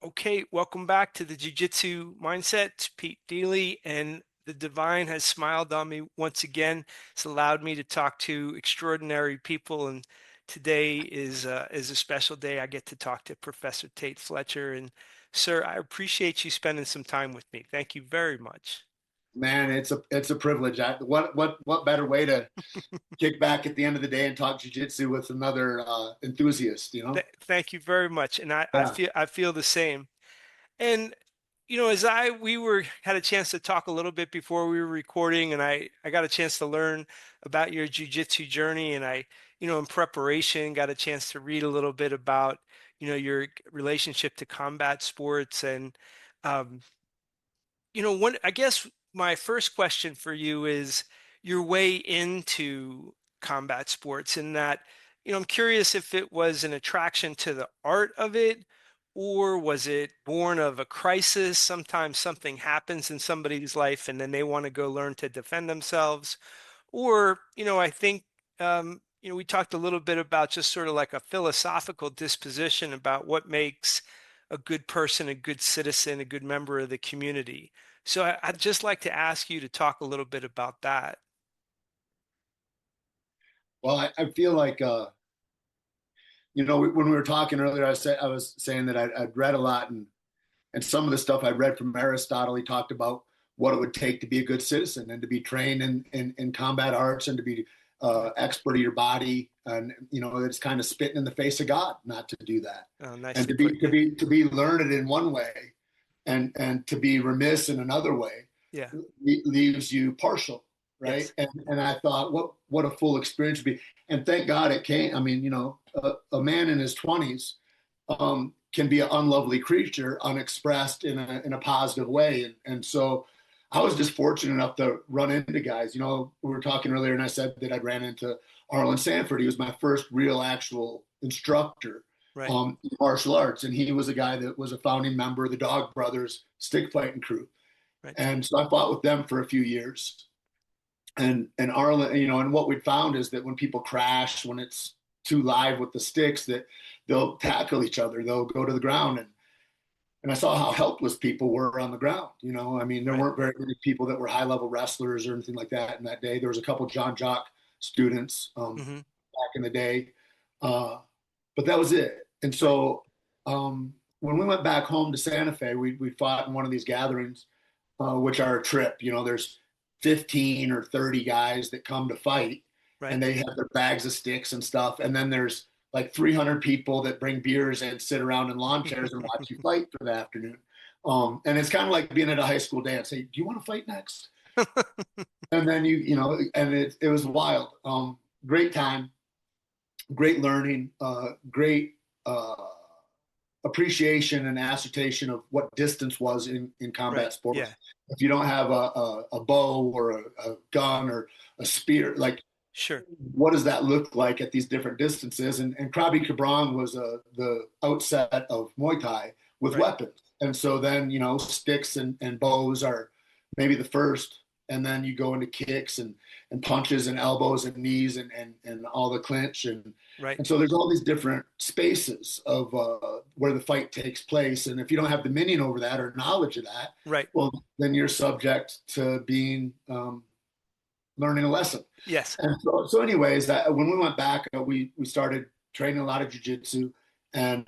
Okay, welcome back to the Jiu Jitsu Mindset. It's Pete Deeley, and the divine has smiled on me once again. It's allowed me to talk to extraordinary people, and today is a special day. I get to talk to Professor Tait Fletcher, and sir, I appreciate you spending some time with me. Thank you very much. Man, it's a privilege. What better way to kick back at the end of the day and talk jujitsu with another enthusiast, you know? Thank you very much, and Yeah. I feel the same. And as we were had a chance to talk a little bit before we were recording, and I got a chance to learn about your jujitsu journey, and in preparation, got a chance to read a little bit about, your relationship to combat sports, and um, I guess my first question for you is your way into combat sports, in that, I'm curious if it was an attraction to the art of it, or was it born of a crisis? Sometimes something happens in somebody's life and then they want to go learn to defend themselves. Or, I think, we talked a little bit about just sort of like a philosophical disposition about what makes a good person, a good citizen, a good member of the community. So I'd just like to ask you to talk a little bit about that. Well, I feel like when we were talking earlier, I was saying that I'd read a lot, and some of the stuff I read from Aristotle, he talked about what it would take to be a good citizen and to be trained in combat arts and to be expert of your body, and it's kind of spitting in the face of God not to do that, Oh, and nicely to be put. to be to be learned in one way and to be remiss in another way Yeah. leaves you partial, right? Yes. And I thought, what a full experience would be. And thank God it came. I mean, a man in his 20s can be an unlovely creature, unexpressed in a positive way. And so I was just fortunate enough to run into guys. We were talking earlier, and I said that I'd ran into Arlan Sanford. He was my first real actual instructor Right. in martial arts, and he was a guy that was a founding member of the Dog Brothers stick fighting crew. Right. And so I fought with them for a few years. And Arlen, and what we found is that when people crash, when it's too live with the sticks, that they'll tackle each other, they'll go to the ground. And I saw how helpless people were on the ground. I mean, there Right. weren't very many people that were high level wrestlers or anything like that in that day. There was a couple John Jock students Hmm. back in the day, but that was it. And Right. so when we went back home to Santa Fe, we fought in one of these gatherings, which are a trip. There's 15 or 30 guys that come to fight, Right. and they have their bags of sticks and stuff. And then there's like 300 people that bring beers and sit around in lawn chairs and watch you fight for the afternoon. And it's kind of like being at a high school dance. Hey, do you want to fight next? And then and it was wild. Great time, great learning, great appreciation and assertion of what distance was in Right. combat sports. Yeah. If you don't have a bow or a gun or a spear, like, Sure. what does that look like at these different distances? And Krabi Kabrang was the outset of Muay Thai with Right. weapons. And so then, sticks and bows are maybe the first. And then you go into kicks and punches and elbows and knees and all the clinch. Right. And so there's all these different spaces of where the fight takes place. And if you don't have dominion over that or knowledge of that, Right. well, then you're subject to being learning a lesson. Yes. And so anyways, when we went back, we started training a lot of jujitsu, and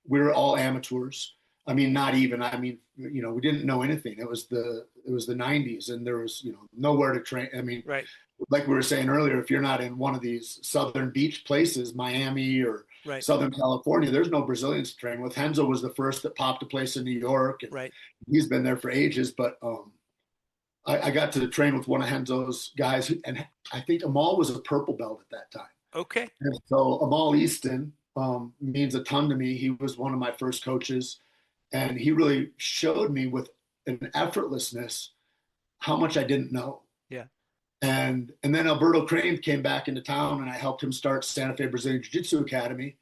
we were all amateurs. I mean, not even. I mean, we didn't know anything. It was the '90s, and there was nowhere to train. I mean, Right. like we were saying earlier, if you're not in one of these southern beach places, Miami or Right. Southern California, there's no Brazilians to train with. Renzo was the first that popped a place in New York, and Right. he's been there for ages. But I got to train with one of Renzo's guys, and I think Amal was a purple belt at that time. Okay. And so Amal Easton means a ton to me. He was one of my first coaches, and he really showed me with an effortlessness how much I didn't know. Yeah. And then Alberto Crane came back into town, and I helped him start Santa Fe Brazilian Jiu Jitsu Academy.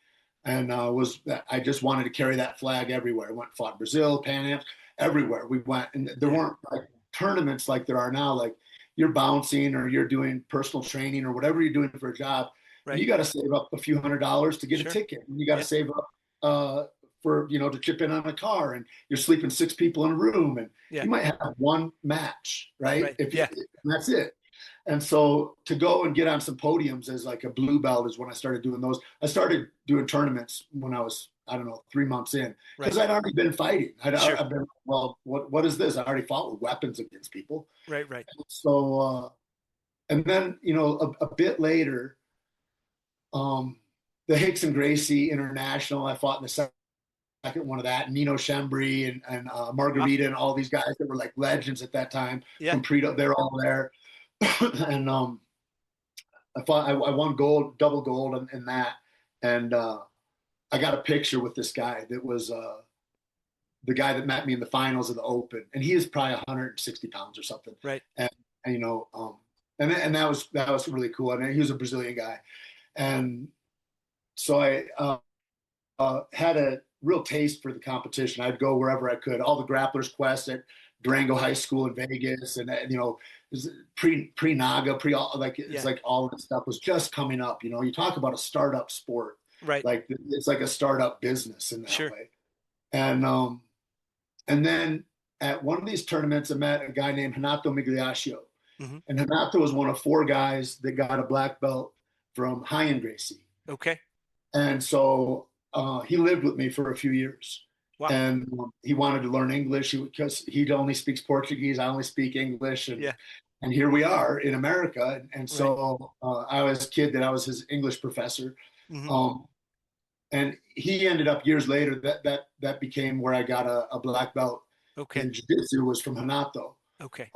And I just wanted to carry that flag everywhere. I went and fought Brazil, Pan Am, everywhere we went. And there Yeah. weren't like tournaments like there are now. Like, you're bouncing or you're doing personal training or whatever you're doing for a job, and Right. you got to save up a few $100s to get a Sure. ticket. And you got to Yeah. save up for, to chip in on a car, and you're sleeping six people in a room, and Yeah. you might have one match, right? Right. If you, Yeah. and that's it. And so to go and get on some podiums as like a blue belt is when I started doing those. I started doing tournaments when I was, I don't know, 3 months in, Right. because I'd already been fighting. Sure. I've been, well, what is this? I already fought with weapons against people. Right. Right. So, and then, a bit later, um, the Hicks and Gracie International, I fought in the second one of that. Nino Schembri and Wow. Margarita and all these guys that were like legends at that time Yeah. from Preto, they're all there. And I won gold, double gold in that. And I got a picture with this guy that was the guy that met me in the finals of the Open. And he is probably 160 pounds or something. Right. And and that was really cool. And he was a Brazilian guy. And so I had a real taste for the competition. I'd go wherever I could. All the grapplers quest at Durango High School in Vegas, and pre Naga, pre all like it's Yeah. like all that stuff was just coming up. You talk about a startup sport, Right. like it's like a startup business in that Sure. way. And then at one of these tournaments, I met a guy named Hanato Migliaccio, Hmm. and Hanato was one of four guys that got a black belt from High and Gracie. Okay. And so he lived with me for a few years. Wow. And he wanted to learn English because he only speaks Portuguese. I only speak English. And, Yeah. and here we are in America. And Right. so I was a kid that I was his English professor. Hmm. Um, and he ended up years later, that became where I got a black belt Okay. in jiu-jitsu, was from Hanato. Okay.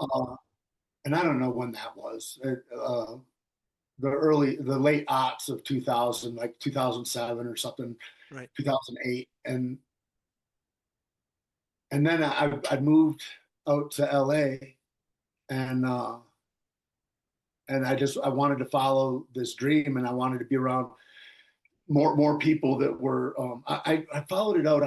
And I don't know when that was. The late aughts of 2000, like 2007 or something, Right. 2008. And then I moved out to LA, and I wanted to follow this dream, and I wanted to be around more people that were I followed it out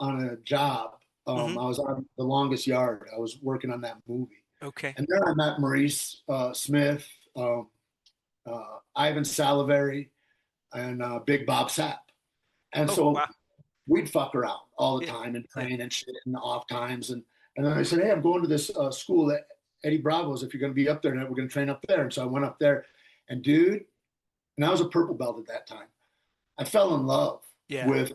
on a job. Hmm. I was on The Longest Yard. I was working on that movie, Okay. and there I met Maurice Smith, Ivan Salivary, and Big Bob Sapp. And Oh, so wow. we'd fuck around all the Yeah. time and Yeah. train and shit in the off times. And then I said, hey, I'm going to this school at Eddie Bravo's. If you're going to be up there, we're going to train up there. And so I went up there, and dude, and I was a purple belt at that time. I fell in love Yeah. with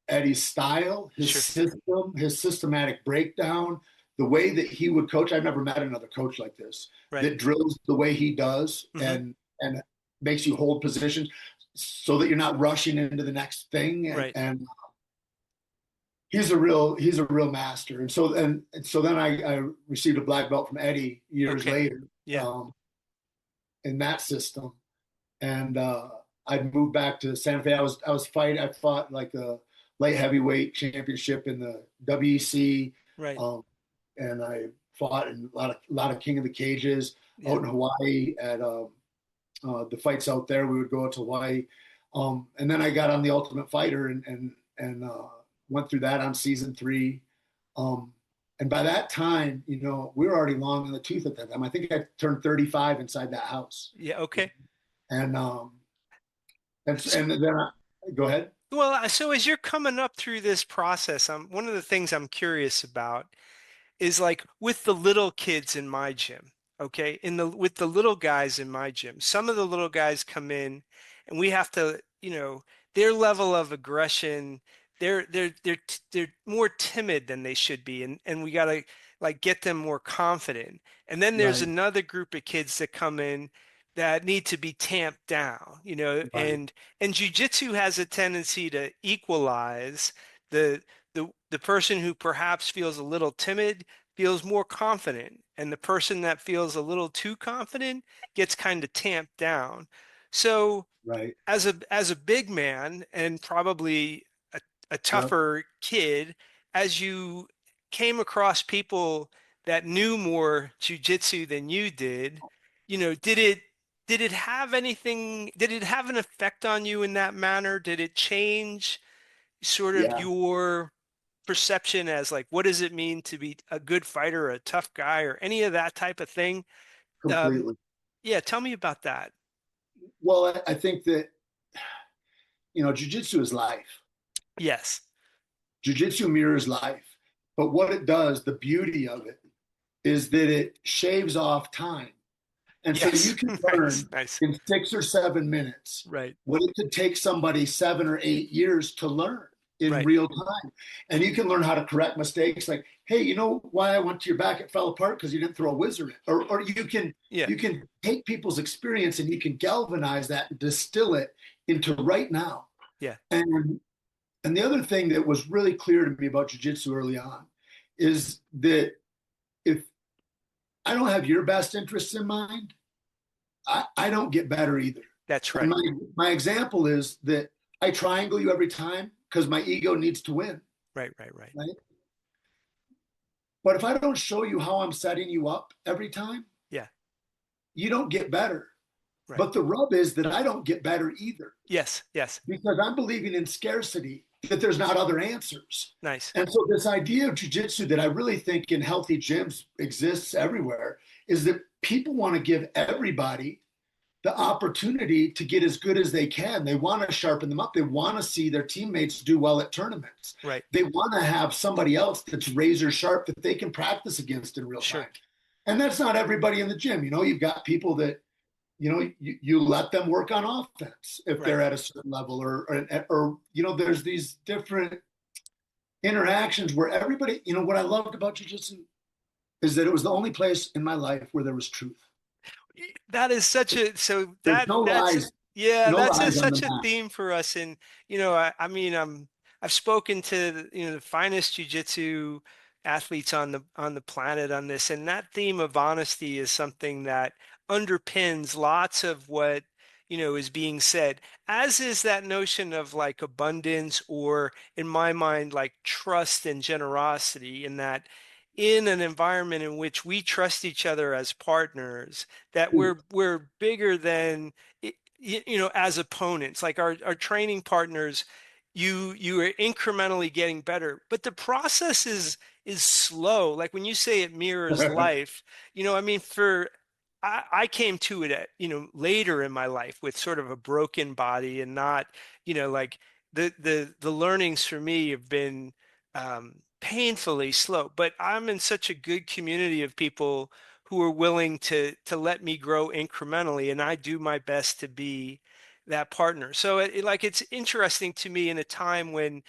Eddie's style, his Sure. system, his systematic breakdown, the way that he would coach. I've never met another coach like this Right. that drills the way he does, Hmm. and makes you hold positions so that you're not rushing into the next thing. Right. And he's a real master. And so then I received a black belt from Eddie years Okay. later, Yeah. in that system. And I moved back to Santa Fe. I fought like a light heavyweight championship in the WEC, Right. um, and I fought in a lot of King of the Cages Yeah. out in Hawaii at the fights out there. We would go out to Hawaii, and then I got on the Ultimate Fighter and went through that on season 3. And by that time, we were already long in the tooth at that time. I think I turned 35 inside that house, Yeah. Okay. and then go ahead. Well, so as you're coming up through this process, one of the things I'm curious about is like with the little kids in my gym, okay? With the little guys in my gym, some of the little guys come in and we have to, their level of aggression, they're more timid than they should be, and we got to like get them more confident. And then there's Right, another group of kids that come in that need to be tamped down, right, and jujitsu has a tendency to equalize the person who perhaps feels a little timid feels more confident, and the person that feels a little too confident gets kind of tamped down. So right. as a big man and probably a Yep, tougher kid, as you came across people that knew more jujitsu than you did, did it have anything, did it have an effect on you in that manner? Did it change sort of yeah, your perception as like what does it mean to be a good fighter, a tough guy, or any of that type of thing? Um, completely. yeah, tell me about that. Well, I think that jujitsu is life. Yes. Jiu-jitsu mirrors life. But what it does, the beauty of it, is that it shaves off time. And so you Yes. can Nice. learn Nice. in 6 or 7 minutes Right. what it could take somebody 7 or 8 years to learn in Right. real time. And you can learn how to correct mistakes like, hey, you know why I went to your back? It fell apart because you didn't throw a wizard in. Or Yeah. you can take people's experience and you can galvanize that and distill it into right now. Yeah. And and the other thing that was really clear to me about jiu-jitsu early on is that if I don't have your best interests in mind, I don't get better either. That's And right. my example is that I triangle you every time because my ego needs to win, Right. Right. Right. right? But if I don't show you how I'm setting you up every time, Yeah. you don't get better. Right. But the rub is that I don't get better either Yes. Yes. because I'm believing in scarcity, that there's not other answers. Nice. And so this idea of jujitsu that I really think in healthy gyms exists everywhere is that people want to give everybody the opportunity to get as good as they can. They want to sharpen them up. They want to see their teammates do well at tournaments. Right. They want to have somebody else that's razor sharp that they can practice against in real time. Sure. And that's not everybody in the gym. You know, you've got people that, you know, you let them work on offense if Right. they're at a certain level, or you know, there's these different interactions where everybody, you know, what I loved about jiu-jitsu is that it was the only place in my life where there was truth. That is such a so There's that no that's lies, yeah, no that's lies on the such a mat. theme for us. And I mean, I've spoken to the finest jujitsu athletes on the planet on this, and that theme of honesty is something that underpins lots of what is being said, as is that notion of like abundance, or in my mind, like trust and generosity, in that in an environment in which we trust each other as partners, that we're bigger than as opponents, like our training partners. You are incrementally getting better, but the process is slow. Like when you say it mirrors life, I mean, I came to it at, later in my life with sort of a broken body, and not, like the learnings for me have been painfully slow. But I'm in such a good community of people who are willing to let me grow incrementally, and I do my best to be that partner. So it's interesting to me in a time when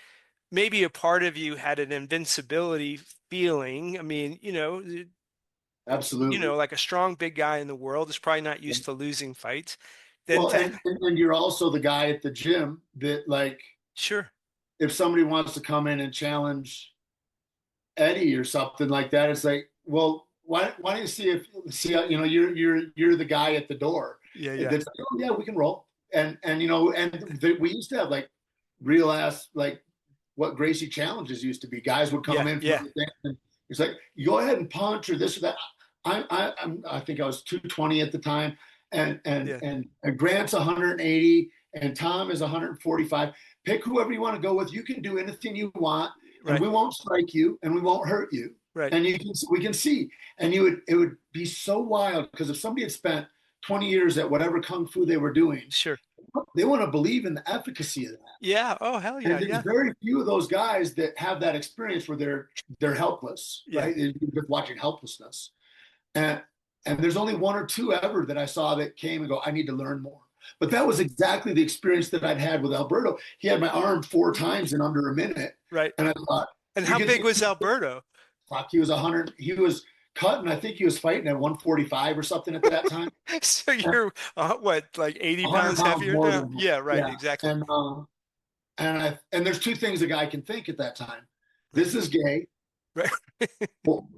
maybe a part of you had an invincibility feeling. I mean, Absolutely. like a strong big guy in the world is probably not used to losing fights. Then Well, to, and you're also the guy at the gym that, like, sure. if somebody wants to come in and challenge Eddie or something like that, it's like, well, why don't you see how, you know, you're the guy at the door Yeah, yeah. that's like, oh yeah, we can roll. And you know, we used to have like real ass, like what Gracie challenges used to be. Guys would come Yeah, in for yeah, everything, and it's like, you go ahead and punch or this or that. I think I was 220 at the time, yeah. and Grant's 180 and Tom is 145. Pick whoever you want to go with. You can do anything you want, and Right, we won't strike you, and we won't hurt you, right. and we can see. And it would be so wild because if somebody had spent 20 years at whatever kung fu they were doing, Sure. they want to believe in the efficacy of that. Yeah. Oh, hell yeah, And there's yeah, very few of those guys that have that experience where they're helpless, yeah. right? They're just watching helplessness. And there's only one or two ever that I saw that came and go, I need to learn more. But that was exactly the experience that I'd had with Alberto. He had my arm 4 times in under a minute. Right. And I thought, And you how can big was Alberto? fuck, he was 100, he was cutting, I think he was fighting at 145 or something at that time. So And you're what, like 80 100 pounds pounds heavier more now? than him. Yeah, right, Yeah. exactly. And there's two things a guy can think at that time. Right, This is gay, right,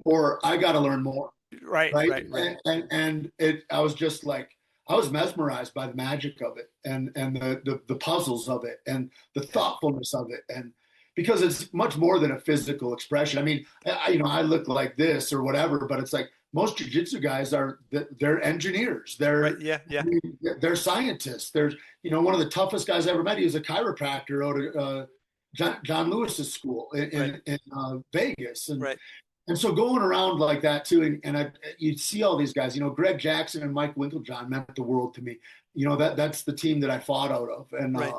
or I got to learn more. right, Right. right, right. I was just like, I was mesmerized by the magic of it, and the puzzles of it, and the Yeah, thoughtfulness of it. And because it's much more than a physical expression. I mean, I look like this or whatever, but it's like most jujitsu guys they're engineers. right. Yeah, I yeah. mean, they're scientists. There's, one of the toughest guys I ever met. He was a chiropractor out of John Lewis's school Right, in Vegas. right. And so going around like that too, you'd see all these guys, Greg Jackson and Mike Winklejohn meant the world to me. That's the team that I fought out of. And Right.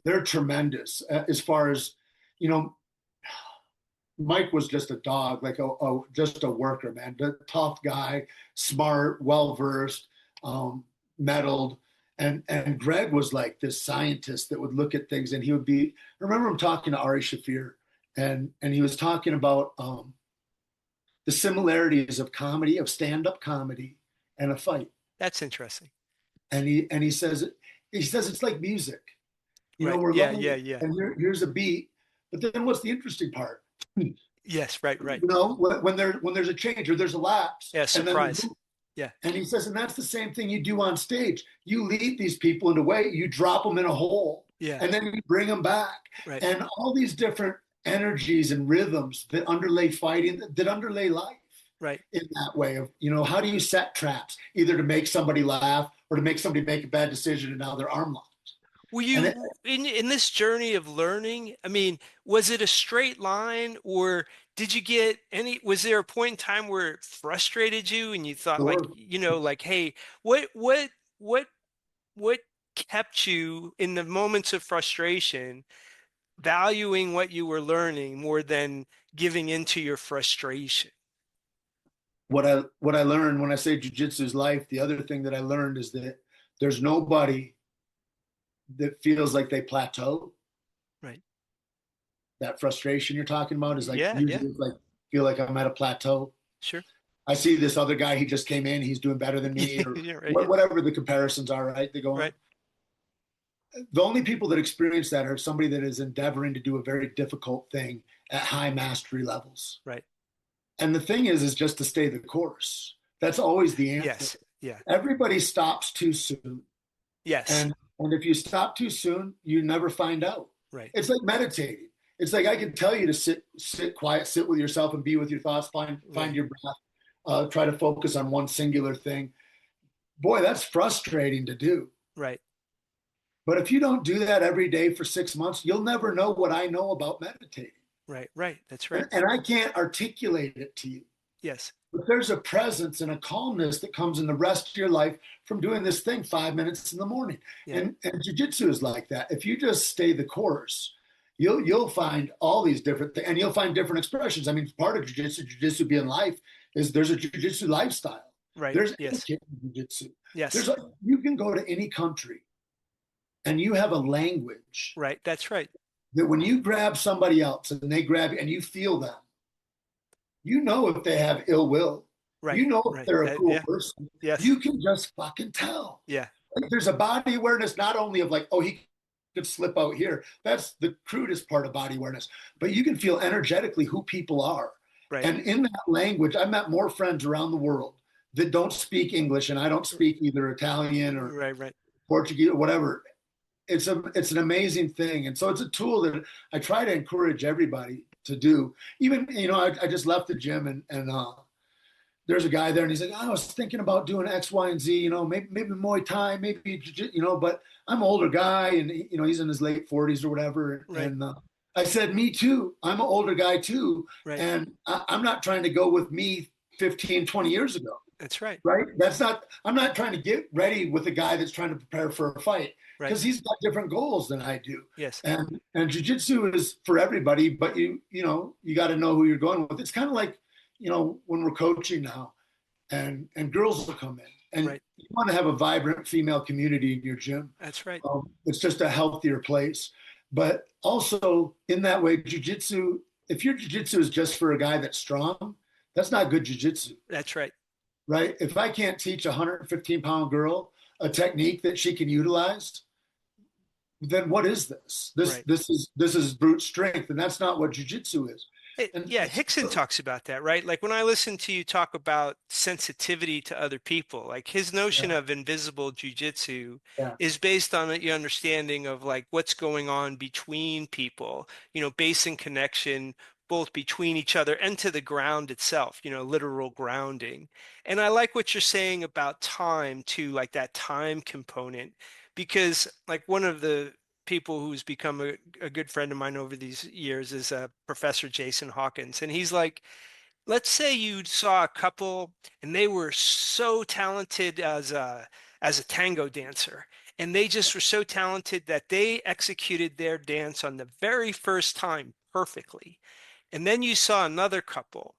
they're tremendous as far as you know, Mike was just a dog, like just a worker, man. A tough guy, smart, well versed, meddled, and Greg was like this scientist that would look at things, and he would be. I remember him talking to Ari Shafir, and he was talking about the similarities of comedy, of stand up comedy, and a fight. That's interesting. And he says it's like music. Right. We're Yeah, learning, yeah, yeah. and here's a beat, but then what's the interesting part? Yes, right, right. When there's a change or there's a lapse, Yeah, and then we surprise. move. Yeah, And he says, and that's the same thing you do on stage. You lead these people into way, you drop them in a hole, yeah, and then you bring them back. right, And all these different energies and rhythms that underlay fighting, that underlay life right. in that way of, how do you set traps, either to make somebody laugh or to make somebody make a bad decision and now their arm locks. Were And it, you in this journey of learning? I mean, was it a straight line, or did you get any, was there a point in time where it frustrated you and you thought like, sure, like, hey, what what kept you in the moments of frustration valuing what you were learning more than giving into your frustration? what I learned when I say jujitsu is life, the other thing that I learned is that there's nobody that feels like they plateau. Right. That frustration you're talking about is like Yeah, yeah, usually it's like feel like I'm at a plateau. sure. I see this other guy, he just came in, he's doing better than me, or Yeah, right, yeah, whatever the comparisons are, right? They go on. right, The only people that experience that are somebody that is endeavoring to do a very difficult thing at high mastery levels. right. And the thing is just to stay the course. That's always the answer. Yes, yeah, Everybody stops too soon. yes, And if you stop too soon, you never find out. right, It's like meditating. It's like I can tell you to sit quiet, sit with yourself, and be with your thoughts. Find right, your breath. Try to focus on one singular thing. Boy, that's frustrating to do. right, But if you don't do that every day for 6 months, you'll never know what I know about meditating. right, right. That's And, right. and I can't articulate it to you. Yes, But there's a presence and a calmness that comes in the rest of your life from doing this thing 5 minutes in the morning. yeah, And jiu-jitsu is like that. If you just stay the course, you'll find all these different things, and you'll find different expressions. I mean, part of jiu-jitsu being life is there's a jiu-jitsu lifestyle. right. There's Yes, etiquette in jiu-jitsu. yes, You can go to any country and you have a language right. That's right. that when you grab somebody else and they grab you and you feel them, you know if they have ill will. Right, You know if right. they're a cool Yeah, person. yes, You can just fucking tell. yeah, Like, there's a body awareness not only of like, oh, he could slip out here. That's the crudest part of body awareness. But you can feel energetically who people are. right, And in that language, I met more friends around the world that don't speak English, and I don't speak either Italian or right, right. Portuguese or whatever. It's an amazing thing, and so it's a tool that I try to encourage everybody to do. Even I just left the gym, and there's a guy there, and he's like, oh, I was thinking about doing X, Y, and Z. Maybe Muay Thai, maybe but I'm an older guy, and he's in his late 40s or whatever. Right, And I said, me too. I'm an older guy too, right. and I'm not trying to go with me 15, 20 years ago. That's right. Right? I'm not trying to get ready with a guy that's trying to prepare for a fight Right. because he's got different goals than I do. Yes. And jiu-jitsu is for everybody, but you got to know who you're going with. It's kind of like, when we're coaching now and girls will come in and Right. you want to have a vibrant female community in your gym. That's right. It's just a healthier place. But also in that way, jiu-jitsu, if your jiu-jitsu is just for a guy that's strong, that's not good jiu-jitsu. That's right. Right? If I can't teach a 115-pound girl a technique that she can utilize, then what is this? This Right. this is brute strength, and that's not what jiu-jitsu is. And Yeah, Hickson talks about that, right? Like when I listen to you talk about sensitivity to other people, like his notion yeah, of invisible jujitsu yeah, is based on your understanding of like what's going on between people, base and connection both between each other and to the ground itself, literal grounding. And I like what you're saying about time too, like that time component, because like one of the people who's become a good friend of mine over these years is Professor Jason Hawkins. And he's like, let's say you saw a couple and they were so talented as a tango dancer. And they just were so talented that they executed their dance on the very first time perfectly. And then you saw another couple,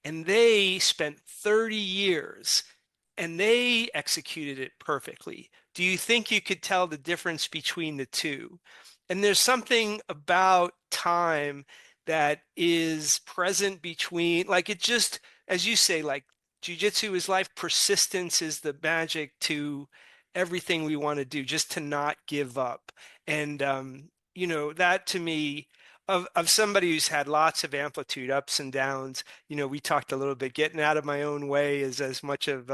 and they spent 30 years and they executed it perfectly. Do you think you could tell the difference between the two? And there's something about time that is present between, like it just, as you say, like jujitsu is life, persistence is the magic to everything we want to do, just to not give up. And, that to me, of somebody who's had lots of amplitude, ups and downs, we talked a little bit, getting out of my own way is as much of,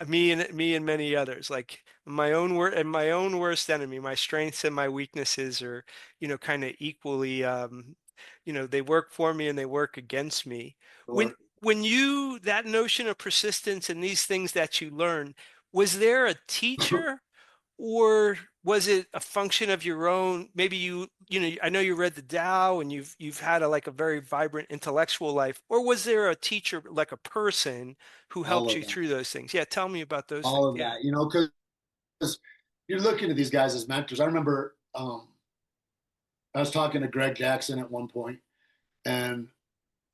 me and many others, like my own worst enemy. My strengths and my weaknesses are, kind of equally, they work for me and they work against me. When Or that notion of persistence and these things that you learn, was there a teacher, or was it a function of your own? Maybe I know you read the Tao and you've had a very vibrant intellectual life, or was there a teacher, like a person who all helped of you that, through those things? Yeah, tell me about those all things. of Yeah. that, because you're looking at these guys as mentors. I remember I was talking to Greg Jackson at one point, and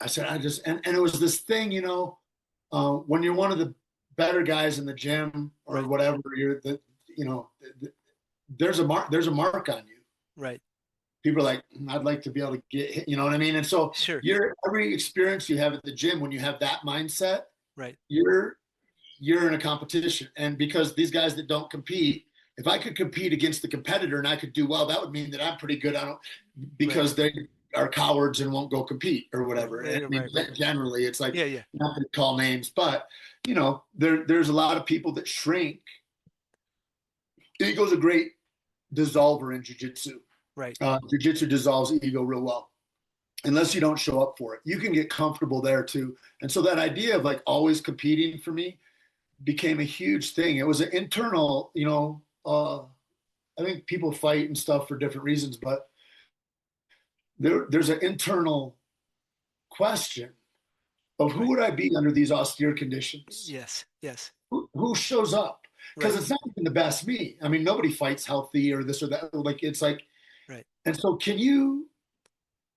I said, and it was this thing, when you're one of the better guys in the gym or Right. whatever, you know, there's a mark on you. Right. People are like, I'd like to be able to get hit, you know what I mean? And so Sure. every experience you have at the gym, when you have that mindset, Right. you're in a competition. And because these guys that don't compete, if I could compete against the competitor and I could do well, that would mean that I'm pretty good on it Right. because they are cowards and won't go compete or Right. whatever. And Right. I mean, Right. Right. generally, it's like Yeah. Yeah. not to call names, but there's a lot of people that shrink. Ego's a great dissolver in jiu-jitsu. Right. Jiu-jitsu dissolves ego real well unless you don't show up for it. You can get comfortable there too. And so that idea of like always competing for me became a huge thing. It was an internal, I think people fight and stuff for different reasons, but there's an internal question of who Right. would I be under these austere conditions? Yes. Yes. Who shows up? Because Right. it's not even the best me. I mean, nobody fights healthy or this or that. Like it's like, Right. and so can you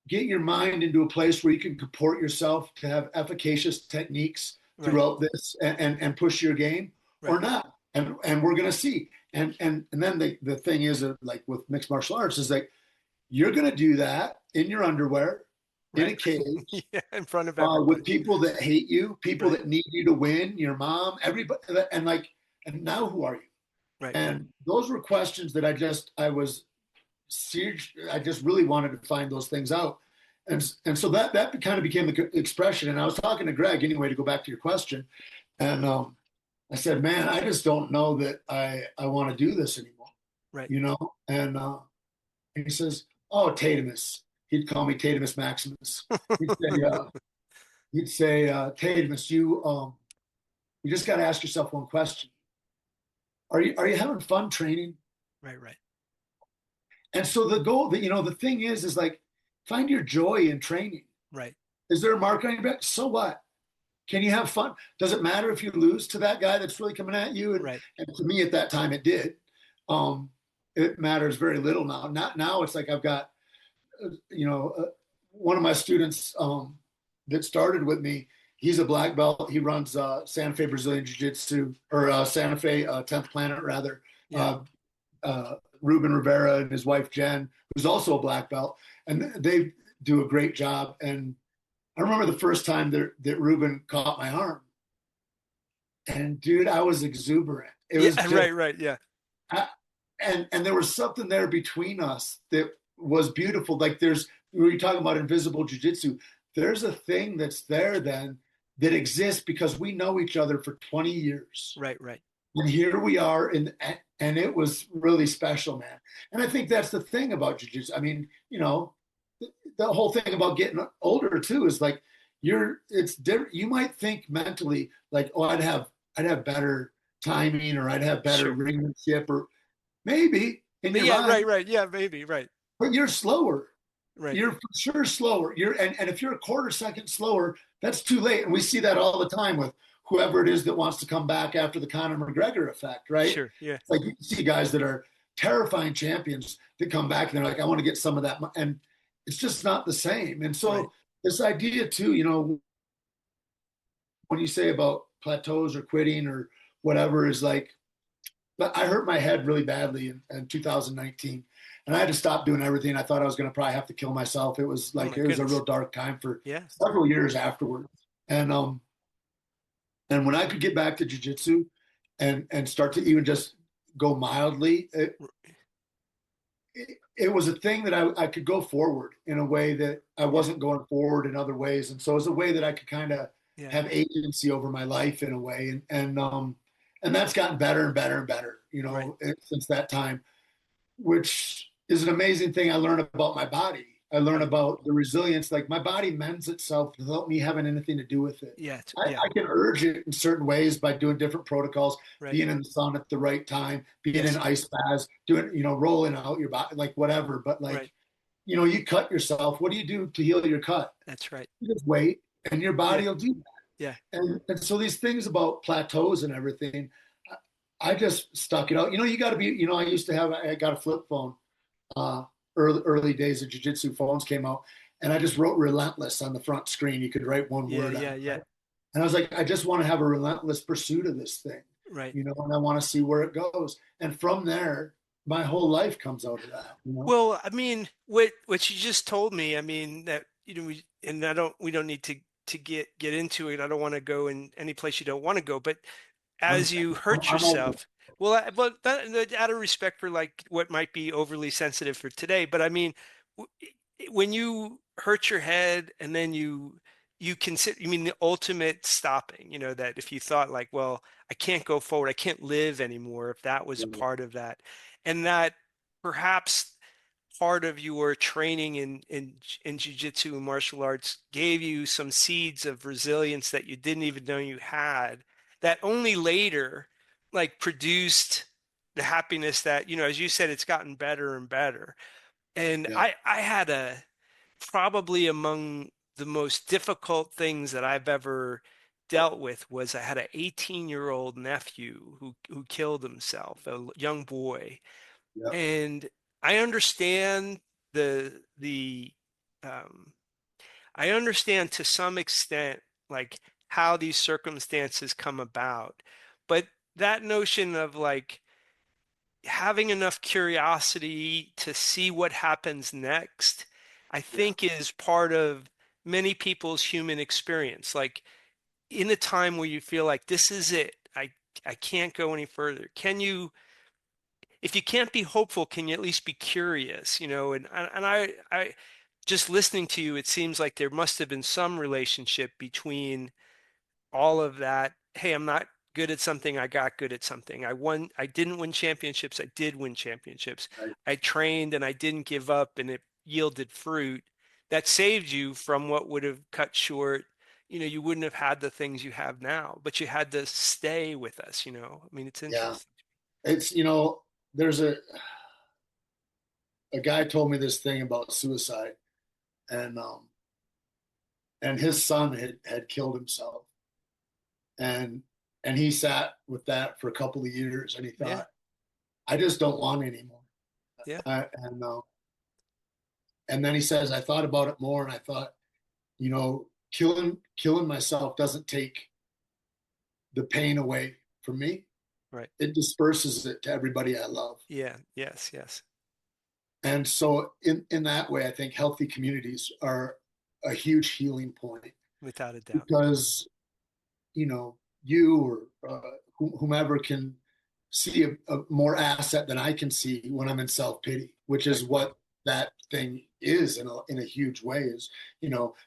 get your mind into a place where you can comport yourself to have efficacious techniques Right. throughout this and push your game or Right. not? And we're gonna see. And then the thing is like with mixed martial arts is like you're gonna do that in your underwear in a Right. cage Yeah. In front of everybody. with people that hate you, people Right. that need you to win, your mom, everybody, and now who are you? Right. And those were questions that I just really wanted to find those things out. And so that kind of became the expression. And I was talking to Greg anyway, to go back to your question. And I said, man, I just don't know that I want to do this anymore, Right. you know? And he says, oh, Tatimus. He'd call me Tatimus Maximus. He'd say, Tatimus, you just got to ask yourself one question. Are you having fun training? Right. Right. And so the goal that, the thing is like, find your joy in training. Right. Is there a mark on your back? So what? Can you have fun? Does it matter if you lose to that guy that's really coming at you? Right. And to me at that time, it did. It matters very little now. Not now. It's like I've got, one of my students that started with me. He's a black belt. He runs Santa Fe Brazilian Jiu Jitsu or Santa Fe 10th Planet rather. Yeah. Ruben Rivera and his wife Jen, who's also a black belt, and they do a great job. And I remember the first time that Ruben caught my arm, and dude, I was exuberant. It Yeah. was just, Right. Right. Yeah. and there was something there between us that was beautiful. Like we were talking about invisible jujitsu. There's a thing that's there then that exists because we know each other for 20 years. Right. Right. And here we are, and it was really special, man. And I think that's the thing about jiu-jitsu. I mean, the whole thing about getting older too is like it's different. You might think mentally like, oh, I'd have better timing or I'd have better Sure. ringmanship or maybe in your Yeah. mind, Right. Right. Yeah. Maybe. Right. but you're slower. Right. You're for sure slower. And if you're a quarter second slower, that's too late. And we see that all the time with whoever it is that wants to come back after the Conor McGregor effect, right? Sure. Yeah. It's like you see guys that are terrifying champions that come back and they're like, I want to get some of that. it's just not the same. And Right. so this idea too, when you say about plateaus or quitting or whatever, is like, I hurt my head really badly in 2019, and I had to stop doing everything. I thought I was going to probably have to kill myself. It was Oh like, my it was a goodness. real dark time for Yeah. several years afterwards. And and when I could get back to jujitsu and start to even just go mildly, it was a thing that I could go forward in a way that I Yeah. wasn't going forward in other ways. And so it was a way that I could kind of Yeah. have agency over my life in a way. And that's gotten better and better and better, Right. since that time, which is an amazing thing. I learned about my body. I learned Right. about the resilience. Like, my body mends itself without me having anything to do with it. Yeah. I can urge it in certain ways by doing different protocols, Right. being in the sun at the right time, being in Yes. ice baths, doing, rolling out your body, like whatever. But like, Right. you cut yourself. What do you do to heal your cut? That's right. You just wait, and your Yeah. body will do that. Yeah. And so these things about plateaus and everything, I just stuck it out. You got to be, I used to have, I got a flip phone, uh, early days of jiu-jitsu phones came out, and I just wrote relentless on the front screen. You could write one Yeah. word on Yeah. it. Yeah. And I was like, I just want to have a relentless pursuit of this thing, Right. and I want to see where it goes. And from there, my whole life comes out of that. Well, I mean, what you just told me, I mean that and we don't need to get into it. I don't want to go in any place you don't want to go, but I'm, as you hurt I'm open. yourself, well, but out of respect for like what might be overly sensitive for today, but I mean, when you hurt your head and then you consider, you mean the ultimate stopping, that if you thought like, well, I can't go forward, I can't live anymore, if that was a part of that, and that perhaps part of your training in jiu-jitsu and martial arts gave you some seeds of resilience that you didn't even know you had, that only later like produced the happiness that, as you said, it's gotten better and better. And Yeah, I had probably among the most difficult things that I've ever dealt with was I had an 18-year-old nephew who killed himself, a young boy. yeah, And I understand the um, I understand to some extent like how these circumstances come about, but that notion of like having enough curiosity to see what happens next, I yeah, think is part of many people's human experience. Like in a time where you feel like this is it, I can't go any further. If you can't be hopeful, can you at least be curious? And I just listening to you, it seems like there must have been some relationship between all of that. Hey, I'm not good at something. I got good at something. I didn't win championships. I did win championships. right. I trained and I didn't give up and it yielded fruit that saved you from what would have cut short. You wouldn't have had the things you have now, but you had to stay with us. I mean, it's Yeah. interesting. It's, there's a guy told me this thing about suicide, and his son had killed himself, and he sat with that for a couple of years, and he Yeah. thought, I just don't want anymore. Yeah. And then he says, I thought about it more, and I thought, killing myself doesn't take the pain away from me. Right. It disperses it to everybody I love. Yeah. Yes. Yes. And so in that way, I think healthy communities are a huge healing point, Without a doubt. because, you or whomever can see a more asset than I can see when I'm in self-pity, which is Right. what that thing is in a huge way. Is,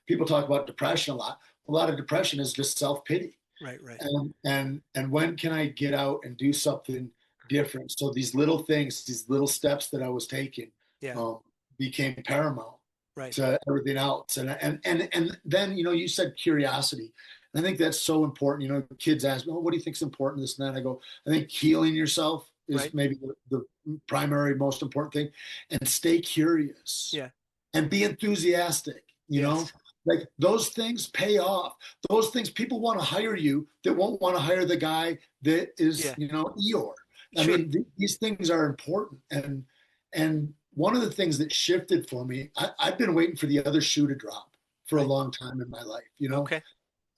people talk about depression a lot. A lot of depression is just self-pity. Right. Right. And when can I get out and do something different? So these little things, these little steps that I was taking, Yeah. um, became paramount Right. to everything else. And then, you said curiosity. And I think that's so important. Kids ask me, oh, what do you think is important, this and that? I go, I think healing yourself is Right. maybe the primary, most important thing. And stay curious Yeah. and be enthusiastic, Yes. like those things pay off. Those things, people want to hire you that won't want to hire the guy that is, Yeah. Eeyore. I Sure. mean, these things are important. And one of the things that shifted for me, I've been waiting for the other shoe to drop for a Right. long time in my life, Okay.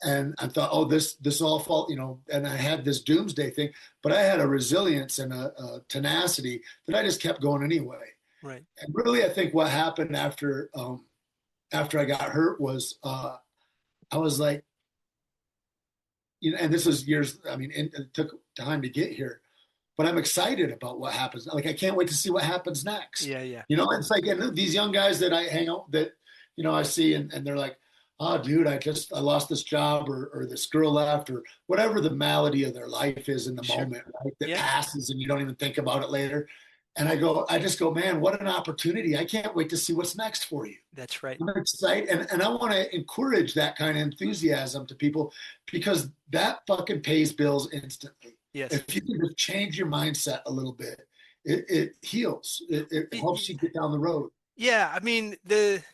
and I thought, oh, this all fall, and I had this doomsday thing, but I had a resilience and a tenacity that I just kept going anyway. Right. And really, I think what happened after I got hurt was I was like, and this was years. I mean, it took time to get here, but I'm excited about what happens. Like, I can't wait to see what happens next. Yeah. Yeah. It's like, and these young guys that I hang out that, I see, and they're like, oh, dude, I lost this job, or this girl left, or whatever the malady of their life is in the Sure. moment, right? That Yeah. passes and you don't even think about it later. And I just go, man, what an opportunity. I can't wait to see what's next for you. That's right. I'm excited, and I want to encourage that kind of enthusiasm to people, because that fucking pays bills instantly. Yes. If you can just change your mindset a little bit, it heals. It helps you get down the road. Yeah, I mean the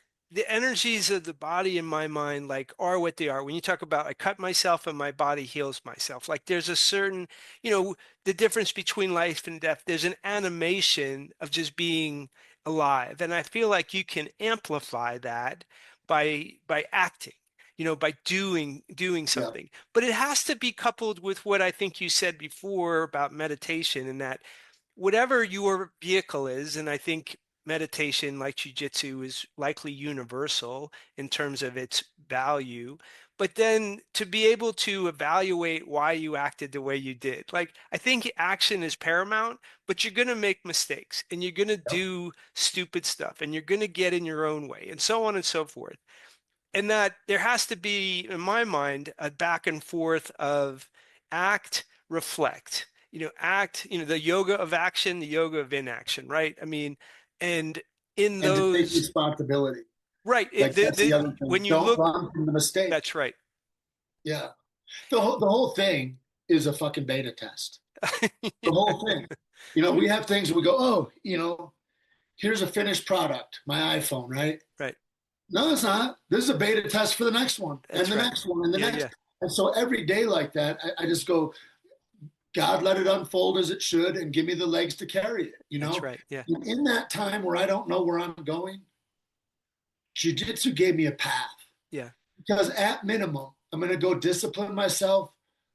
energies of the body in my mind like are what they are. When you talk about I cut myself and my body heals myself, like there's a certain, the difference between life and death. There's an animation of just being alive, and I feel like you can amplify that by acting, by doing Yeah, something. But it has to be coupled with what I think you said before about meditation, and that whatever your vehicle is, and I think meditation, like jujitsu, is likely universal in terms of its value. But then to be able to evaluate why you acted the way you did, like I think action is paramount, but you're going to make mistakes and you're going to yep. do stupid stuff and you're going to get in your own way and so on and so forth. And that there has to be, in my mind, a back and forth of act, reflect, act, the yoga of action, the yoga of inaction, right? I mean, and in And to take those, responsibility. right, Like, that's the other thing. when you Don't look, run from the mistake. that's right. Yeah, the whole thing is a fucking beta test. The whole thing. We have things we go, oh, here's a finished product, my iPhone, right? Right, No, it's not. This is a beta test for the next one, and that's the right. next one, and the Yeah, next. yeah, And so every day like that, I just go, God, let it unfold as it should, and give me the legs to carry it. that's right. Yeah, And in that time where I don't know where I'm going, Jiu-Jitsu gave me a path, yeah, because at minimum, I'm going to go discipline myself,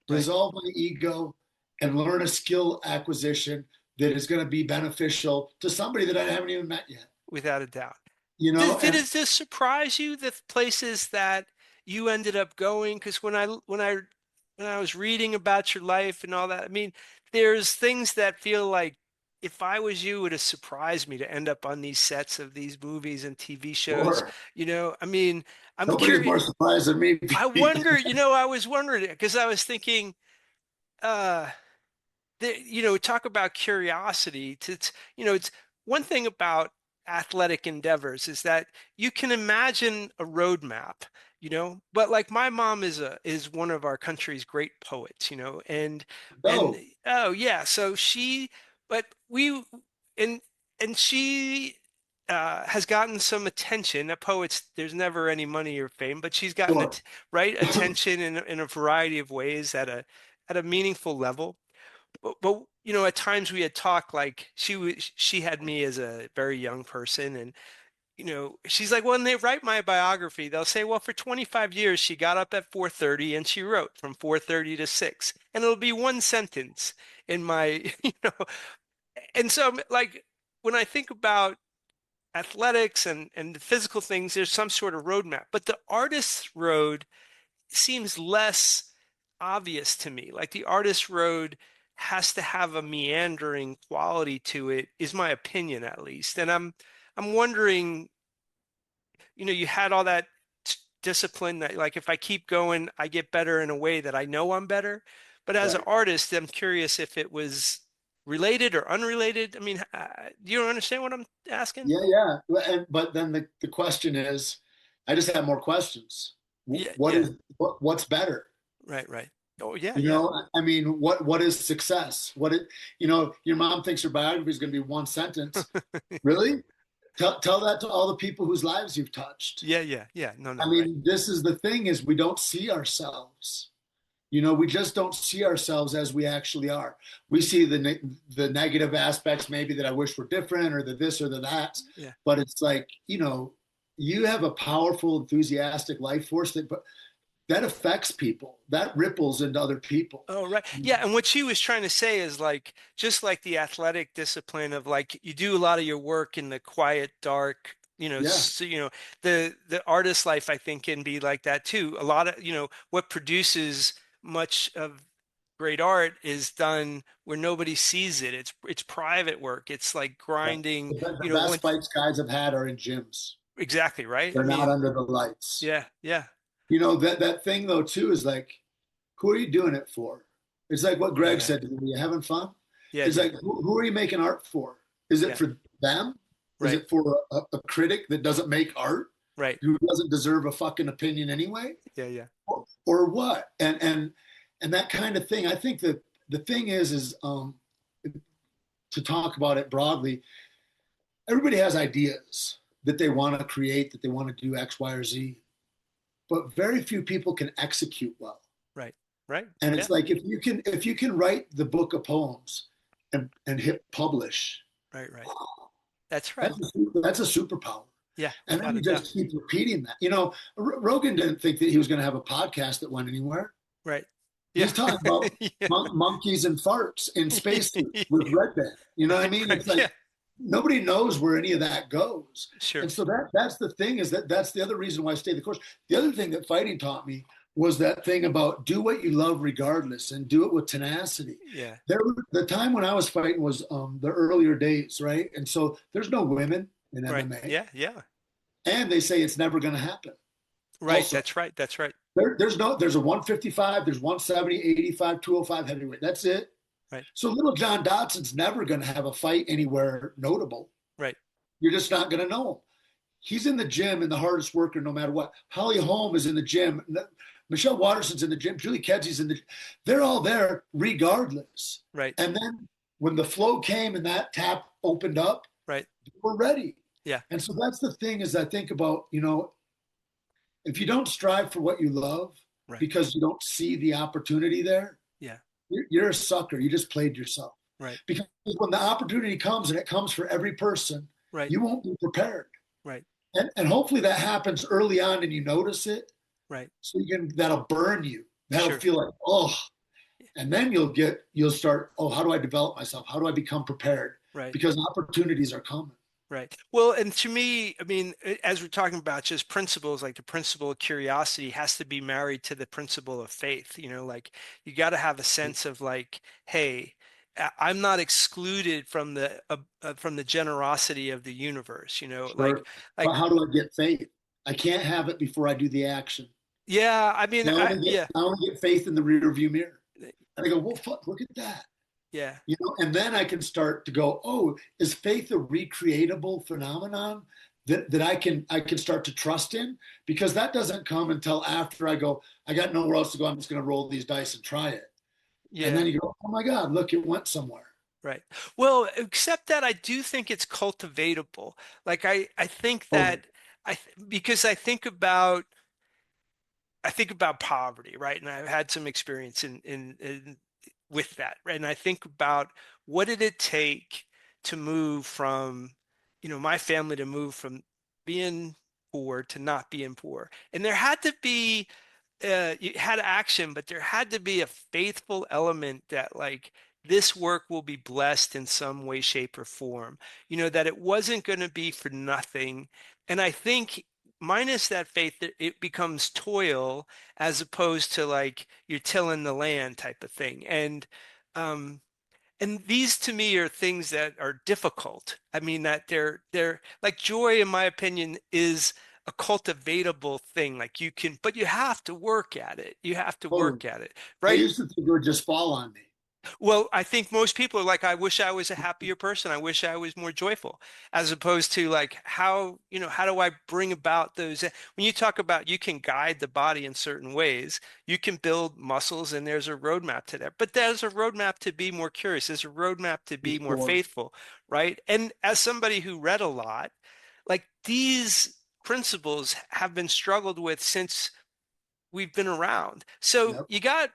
right. dissolve my ego, and learn a skill acquisition that is going to be beneficial to somebody that I haven't even met yet. Without a doubt. You Did, know, did and it just surprise you the places that you ended up going? Because when I was reading about your life and all that, I mean, there's things that feel like if I was you, it would have surprised me to end up on these sets of these movies and TV shows. sure, I mean, I'm nobody's more curious. surprised than me, I Pete. wonder, I was wondering because I was thinking, uh, talk about curiosity. It's one thing about athletic endeavors is that you can imagine a roadmap, but like my mom is one of our country's great poets, and No, oh yeah, so but we, and she has gotten some attention. Poets, there's never any money or fame, but she's gotten sure. it right attention in a variety of ways at a meaningful level. But at times we had talked like she had me as a very young person, and she's like, when they write my biography, they'll say, well, for 25 years she got up at 4:30 and she wrote from 4:30 to 6, and it'll be one sentence in my and so like when I think about athletics and the physical things, there's some sort of roadmap, but the artist's road seems less obvious to me. Like the artist road has to have a meandering quality to it, is my opinion at least. And I'm wondering, you had all that discipline that like if I keep going, I get better in a way that I know I'm better. But as an Right. artist, I'm curious if it was related or unrelated. I mean, do you understand what I'm asking? Yeah, yeah. But then the question is, I just have more questions. Yeah, What yeah, is what's better? right, right. Oh, yeah, You yeah. know, I mean, what is success? Your mom thinks your biography is going to be one sentence. Really? Tell that to all the people whose lives you've touched. Yeah, yeah, yeah. No, I no, right. mean, this is the thing: is we don't see ourselves. You know, we just don't see ourselves as we actually are. We see the negative aspects, maybe that I wish were different, or the this or the that. Yeah. But it's like, you know, you have a powerful, enthusiastic life force that affects people, that ripples into other people. Oh, right. Yeah. And what she was trying to say is like, just like the athletic discipline of like, you do a lot of your work in the quiet, dark, Yeah. so, the artist life, I think, can be like that too. A lot of, what produces much of great art is done where nobody sees it. It's private work. It's like Yeah. grinding, The best once fights guys have had are in gyms. exactly right. I They're not mean, under the lights. yeah, yeah, You know, that thing though too is like, who are you doing it for? It's like what Greg yeah, said to me, you having fun? yeah, It's yeah, like, who are you making art for? Is it yeah. for them? Is Right, it for a critic that doesn't make art, right. who doesn't deserve a fucking opinion anyway? Yeah, yeah, Or what? And that kind of thing. I think that the thing is to talk about it broadly, everybody has ideas that they want to create, that they want to do X, Y, or Z, but very few people can execute well. right, right. And Yeah, it's like if you can write the book of poems and hit publish, right, right. That's right. that's a superpower. Yeah, And then without a you doubt. just keep repeating that. You know, Rogan didn't think that he was going to have a podcast that went anywhere. Right. Yeah. He's talking about Yeah. monkeys and farts in spacesuits with Red Band. You know what I Right, mean? It's right. like Yeah, nobody knows where any of that goes. sure. And so that's the thing, is that's the other reason why I stayed the course. The other thing that fighting taught me was that thing about do what you love regardless, and do it with tenacity. Yeah. The time when I was fighting was the earlier days, right? And so there's no women in Right. MMA, Yeah, yeah. and they say it's never going to happen. Right. Also, That's right. That's right. there's a 155, there's 170, 85, 205 heavyweight. That's it. Right. So little John Dotson's never going to have a fight anywhere notable. Right. You're just not going to know him. He's in the gym and the hardest worker no matter what. Holly Holm is in the gym. Michelle Watterson's in the gym. Julie Kedzie in the. They're all there regardless. Right. And then when the flow came and that tap opened up, Right. we're ready. Yeah. And so that's the thing, is I think about, you know, if you don't strive for what you love Right. because you don't see the opportunity there, Yeah. you're a sucker. You just played yourself. Right. Because when the opportunity comes, and it comes for every person, Right. you won't be prepared. Right. And hopefully that happens early on and you notice it. Right. So that'll burn you. That'll Sure. feel like, oh, and then you'll start, oh, how do I develop myself? How do I become prepared? Right. Because opportunities are coming. Right. Well, and to me, I mean, as we're talking about just principles, like the principle of curiosity has to be married to the principle of faith. Like you got to have a sense of like, hey, I'm not excluded from the generosity of the universe. Sure. Like But how do I get faith? I can't have it before I do the action. yeah. I mean, yeah, I only get faith in the rear view mirror. And I go, well, fuck, look at that. yeah, You know, and then I can start to go, oh, is faith a recreatable phenomenon that I can start to trust in? Because that doesn't come until after I go, I got nowhere else to go. I'm just going to roll these dice and try it. And yeah. then you go, oh my God, look, it went somewhere. Right. Well, except that I do think it's cultivatable. Like I think Totally. that because I think about poverty, right? And I've had some experience in with that, right? And I think about what did it take to move from, my family to move from being poor to not being poor. And there had to be you had action, but there had to be a faithful element that like this work will be blessed in some way, shape, or form. That it wasn't going to be for nothing. And I think minus that faith, it becomes toil as opposed to like you're tilling the land type of thing. Um, and these to me are things that are difficult. I mean that they're like joy, in my opinion, is a cultivatable thing. Like you can, but you have to work at it. You have to Totally. work at it, I right? used to think it would just fall on me. Well, I think most people are like, I wish I was a happier person. I wish I was more joyful, as opposed to like how do I bring about those? When you talk about you can guide the body in certain ways, you can build muscles, and there's a roadmap to that. But there's a roadmap to be more curious. There's a roadmap to For be more sure. faithful, right? And as somebody who read a lot, like these principles have been struggled with since we've been around. So Yep. you got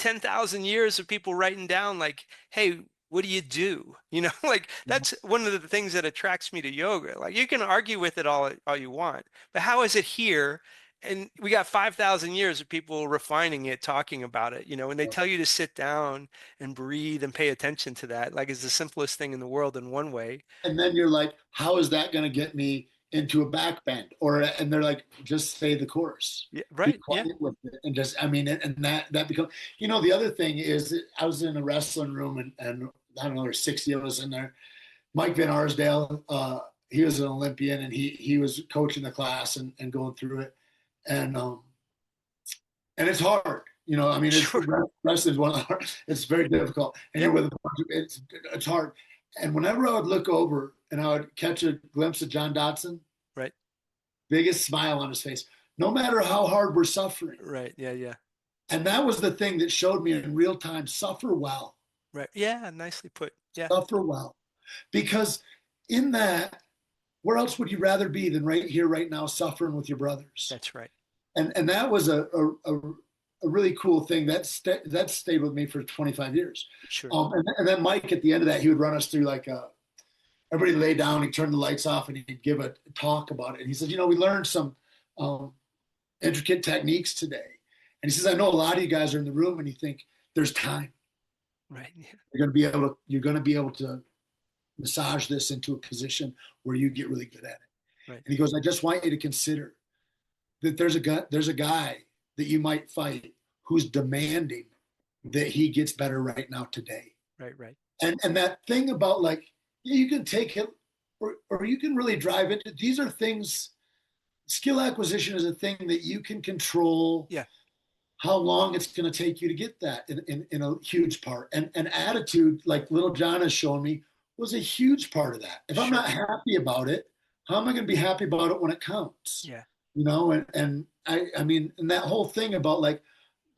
10,000 years of people writing down like, hey, what do you do? Like that's one of the things that attracts me to yoga. Like you can argue with it all you want, but how is it here? And we got 5,000 years of people refining it, talking about it, and they tell you to sit down and breathe and pay attention to that. Like it's the simplest thing in the world in one way. And then you're like, how is that going to get me into a back bend? And they're like, just say the chorus, Yeah, be right. Yeah, quiet with it, and just, I mean, and that becomes, the other thing is that I was in a wrestling room, and I don't know, there's 60 of us in there. Mike Van Arsdale, he was an Olympian, and he was coaching the class and going through it, and and it's hard. I mean, it's sure. wrestling is one of the hard. It's very difficult, and Yeah, you're with a bunch of it's hard. And whenever I would look over and I would catch a glimpse of John Dodson, right, biggest smile on his face, no matter how hard we're suffering. right. Yeah, yeah, And that was the thing that showed me in real time: suffer well, right. Yeah, nicely put. Yeah, suffer well, because in that, where else would you rather be than right here, right now, suffering with your brothers? that's right. And that was a really cool thing that stayed with me for 25 years. Sure. And then Mike, at the end of that, he would run us through like everybody lay down, he'd turn the lights off, and he'd give a talk about it. And he said, we learned some um, intricate techniques today. And he says, I know a lot of you guys are in the room and you think there's time. Right. Yeah. You're going to be able to massage this into a position where you get really good at it. Right. And he goes, I just want you to consider that there's a guy that you might fight who's demanding that he gets better right now today. Right. Right. And that thing about like, yeah, you can take it or you can really drive it. These are things, skill acquisition is a thing that you can control Yeah. how long it's going to take you to get that in a huge part. And attitude, like little John has shown me, was a huge part of that. If I'm Sure. not happy about it, how am I going to be happy about it when it counts? Yeah. And I mean, and that whole thing about like,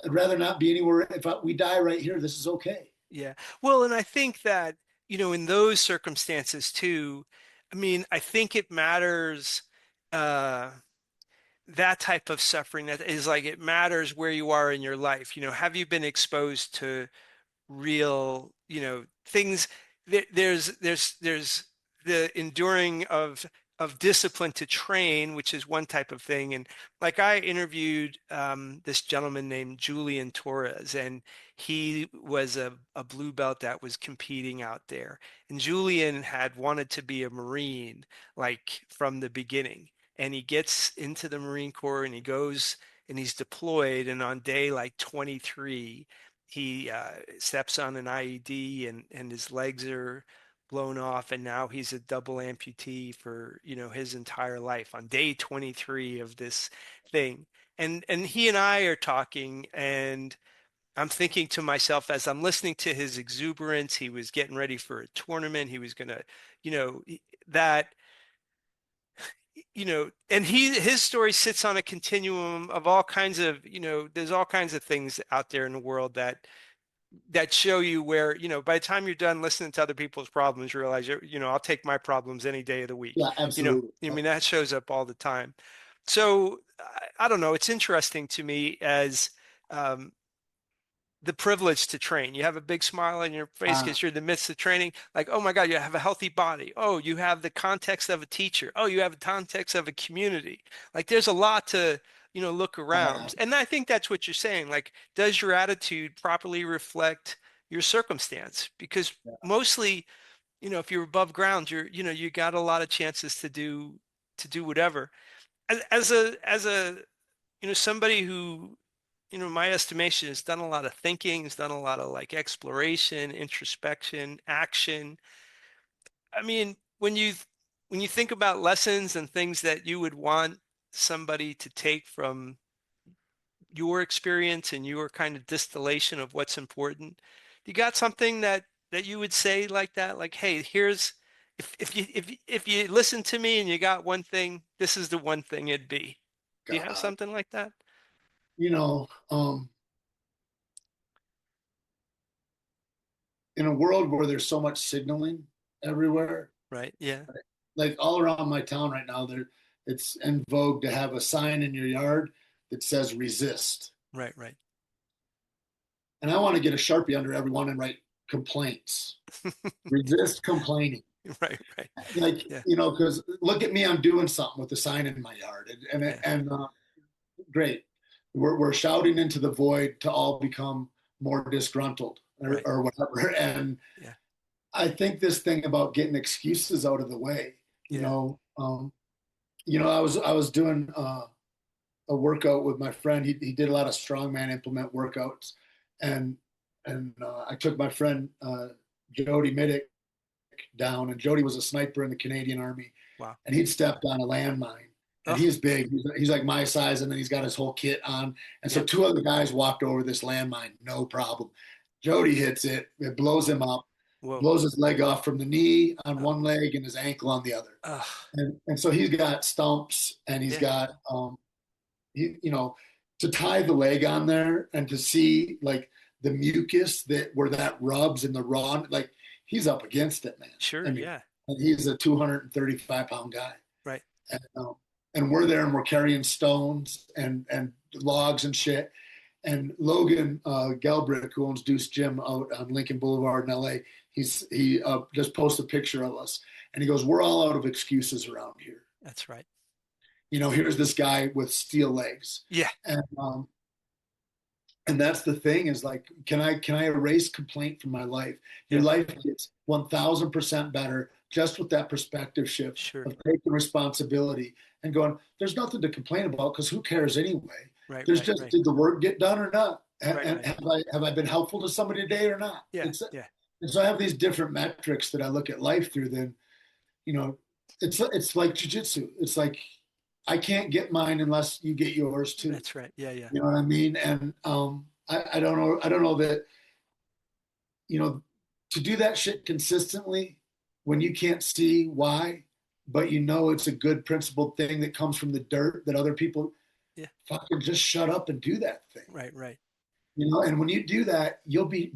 I'd rather not be anywhere. If we die right here, this is okay. Yeah. Well, and I think that, in those circumstances too, I mean, I think it matters, uh, that type of suffering that is like it matters where you are in your life. Have you been exposed to real, things? There's the enduring of discipline to train, which is one type of thing. And like I interviewed this gentleman named Julian Torres, and he was a blue belt that was competing out there. And Julian had wanted to be a Marine like from the beginning. And he gets into the Marine Corps and he goes and he's deployed. And on day like 23, he steps on an IED and his legs are blown off, and now he's a double amputee for his entire life on day 23 of this thing. And he and I are talking, and I'm thinking to myself as I'm listening to his exuberance. He was getting ready for a tournament. He was gonna, that and his story sits on a continuum of all kinds of, there's all kinds of things out there in the world that show you where, by the time you're done listening to other people's problems, you realize I'll take my problems any day of the week. Yeah, absolutely. I mean, that shows up all the time. So I don't know. It's interesting to me as um, the privilege to train. You have a big smile on your face Uh, because you're in the midst of training. Like, oh my God, you have a healthy body. Oh, you have the context of a teacher. Oh, you have the context of a community. Like, there's a lot to, look uh, around. And I think that's what you're saying. Like, does your attitude properly reflect your circumstance? Because mostly, if you're above ground, you got a lot of chances to do whatever. As a somebody who my estimation has done a lot of thinking, has done a lot of like exploration, introspection, action. I mean, when you think about lessons and things that you would want somebody to take from your experience and your kind of distillation of what's important, you got something that you would say like that? Like, hey, here's if you listen to me and you got one thing, this is the one thing it'd be. Do you have God, something like that? you know, um, in a world where there's so much signaling everywhere, Right? Yeah. like all around my town right now, it's in vogue to have a sign in your yard that says resist. Right, right. and I want to get a Sharpie under everyone and write complaints. Resist complaining. Right, right. Like, Yeah, because look at me, I'm doing something with the sign in my yard, yeah, great. We're shouting into the void to all become more disgruntled right. or whatever. And Yeah, I think this thing about getting excuses out of the way, yeah. I was doing a workout with my friend. He did a lot of strongman implement workouts, and I took my friend Jody Middick down, and Jody was a sniper in the Canadian Army, Wow. and he'd stepped on a landmine. And Oh, he's big. He's like my size, and then he's got his whole kit on. And so yeah. two other guys walked over this landmine, no problem. Jody hits it. It blows him up, Whoa. blows his leg off from the knee on Oh, one leg and his ankle on the other. oh, And so he's got stumps, and he's yeah, got to tie the leg on there and to see like the mucus where that rubs and the raw, like he's up against it, man. sure. I mean, Yeah, and he's a 235-pound guy, right. and, um, and we're there and we're carrying stones and logs and shit. And Logan Gelbrick, who owns Deuce Gym out on Lincoln Boulevard in LA, he just posted a picture of us, and he goes, "We're all out of excuses around here. That's right. Here's this guy with steel legs, Yeah, and that's the thing is like, can I erase complaint from my life? Your yeah, life gets 1,000% better just with that perspective shift sure. of taking responsibility and going. There's nothing to complain about because who cares anyway? Right, There's right, just, right, did the work get done or not? right, And right. have I been helpful to somebody today or not? Yeah, yeah. And so I have these different metrics that I look at life through. Then you know, it's like jujitsu. It's like I can't get mine unless you get yours too. That's right. Yeah, yeah. You know what I mean? And I don't know. I don't know that you know to do that shit consistently when you can't see why, but it's a good principled thing that comes from the dirt that other people Yeah, fucking just shut up and do that thing. right, right, And when you do that, we'll be,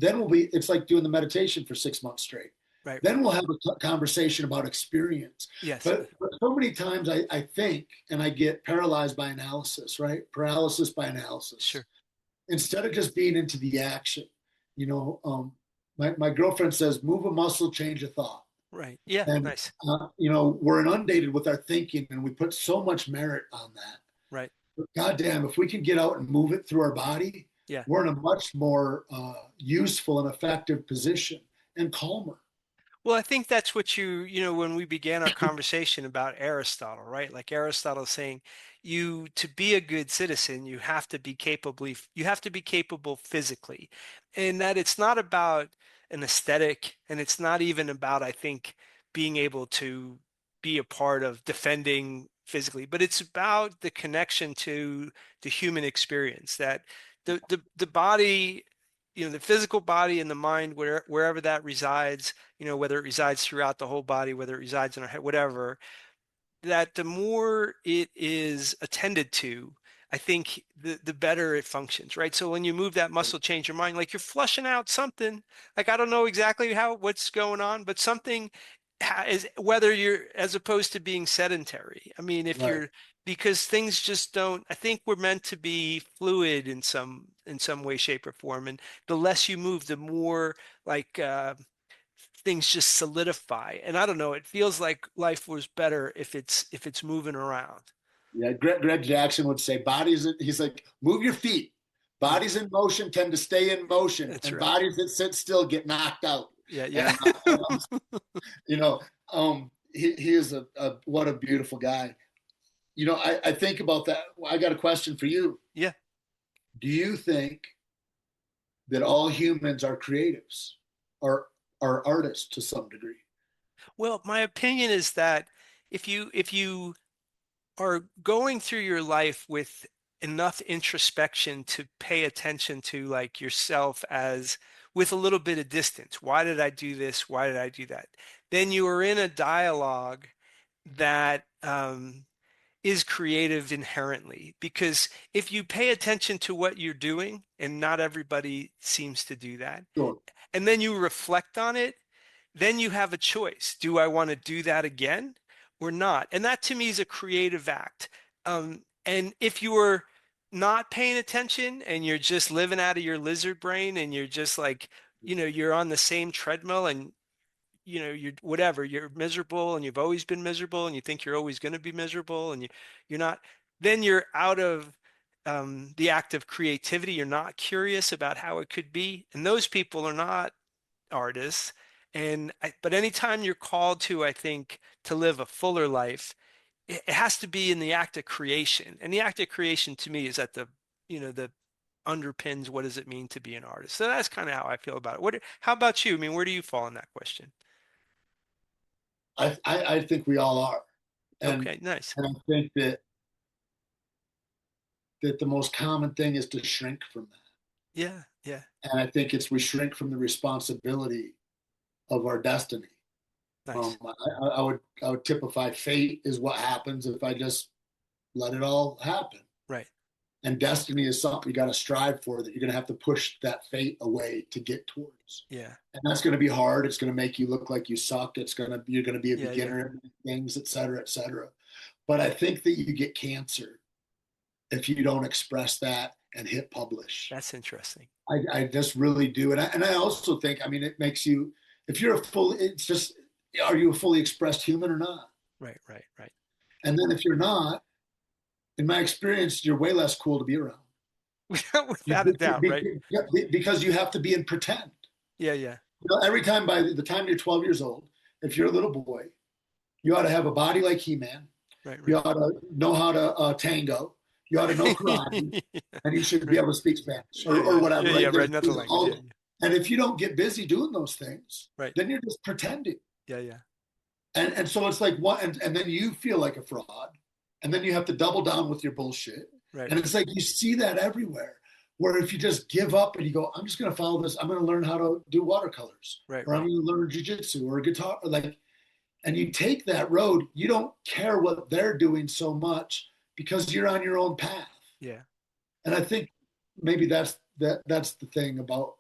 it's like doing the meditation for 6 months straight. right, Then right. we'll have a conversation about experience. Yes. But so many times I think, and I get paralyzed by analysis, right? Paralysis by analysis. Sure. Instead of just being into the action, you know, my girlfriend says, move a muscle, change a thought. Right. Yeah. And, Nice. we're inundated with our thinking and we put so much merit on that. Right. But goddamn, if we can get out and move it through our body, Yeah. we're in a much more useful and effective position and calmer. Well, I think that's what when we began our conversation about Aristotle, right? Like Aristotle saying, to be a good citizen, you have to be capable physically. And that it's not about an aesthetic, and it's not even about, I think, being able to be a part of defending physically, but it's about the connection to the human experience, that the body, the physical body and the mind, wherever that resides, whether it resides throughout the whole body, whether it resides in our head, whatever, that the more it is attended to, I think the better it functions, right? So when you move that muscle, change your mind, like you're flushing out something, like I don't know exactly what's going on, but something is, whether you're, as opposed to being sedentary. I mean, if Right. you're, because things just don't, I think we're meant to be fluid in some way, shape, or form. And the less you move, the more like things just solidify. And I don't know, it feels like life was better if it's moving around. Yeah. Greg Jackson would say, he's like, move your feet. Yeah, Bodies in motion tend to stay in motion, that's and right. bodies that sit still get knocked out. Yeah, yeah. And, you know, he is what a beautiful guy. I think about that. I got a question for you. Yeah. Do you think that all humans are creatives or are artists to some degree? Well, my opinion is that if you are going through your life with enough introspection to pay attention to like yourself, as with a little bit of distance, why did I do this? Why did I do that? Then you are in a dialogue that is creative inherently. Because if you pay attention to what you're doing, and not everybody seems to do that, Sure. and then you reflect on it, then you have a choice. Do I want to do that again or not? And that to me is a creative act. And if you are not paying attention and you're just living out of your lizard brain and you're just like, you're on the same treadmill and you're whatever, you're miserable and you've always been miserable and you think you're always going to be miserable and you're not, then you're out of the act of creativity. You're not curious about how it could be. And those people are not artists. But anytime you're called to, I think, to live a fuller life, it has to be in the act of creation. And the act of creation to me is at the underpins what does it mean to be an artist. So that's kind of how I feel about it. How about you? I mean, where do you fall in that question? I think we all are, and Okay, nice. and I think that the most common thing is to shrink from that. Yeah, yeah, And I think it's we shrink from the responsibility of our destiny. nice. I would typify fate is what happens if I just let it all happen. Right. And destiny is something you got to strive for, that you're going to have to push that fate away to get towards. Yeah, And that's going to be hard. It's going to make you look like you suck. You're going to be a yeah, yeah. beginner at things, et cetera, et cetera. But I think that you get cancer if you don't express that and hit publish. That's interesting. I just really do. And I also think, I mean, it makes you, if you're it's just, are you a fully expressed human or not? Right, right, right. And then if you're not, in my experience, you're way less cool to be around. Without a doubt, right? Because you have to be in pretend. Yeah, yeah. Every time, by the time you're 12 years old, if you're a little boy, you ought to have a body like He-Man. Right, You right. ought to know how to tango. You ought to know karate, Yeah, and you should be right. able to speak Spanish Yeah, or yeah, whatever. yeah, Right? yeah. Right, another language. Yeah, yeah. And if you don't get busy doing those things, Right. then you're just pretending. Yeah, yeah. And so it's like what, and then you feel like a fraud, and then you have to double down with your bullshit. Right, And it's like you see that everywhere. Where if you just give up and you go, I'm just going to follow this. I'm going to learn how to do watercolors, right, or I'm right, going to learn jujitsu or guitar, or like, and you take that road. You don't care what they're doing so much because you're on your own path. yeah, And I think maybe that's the thing about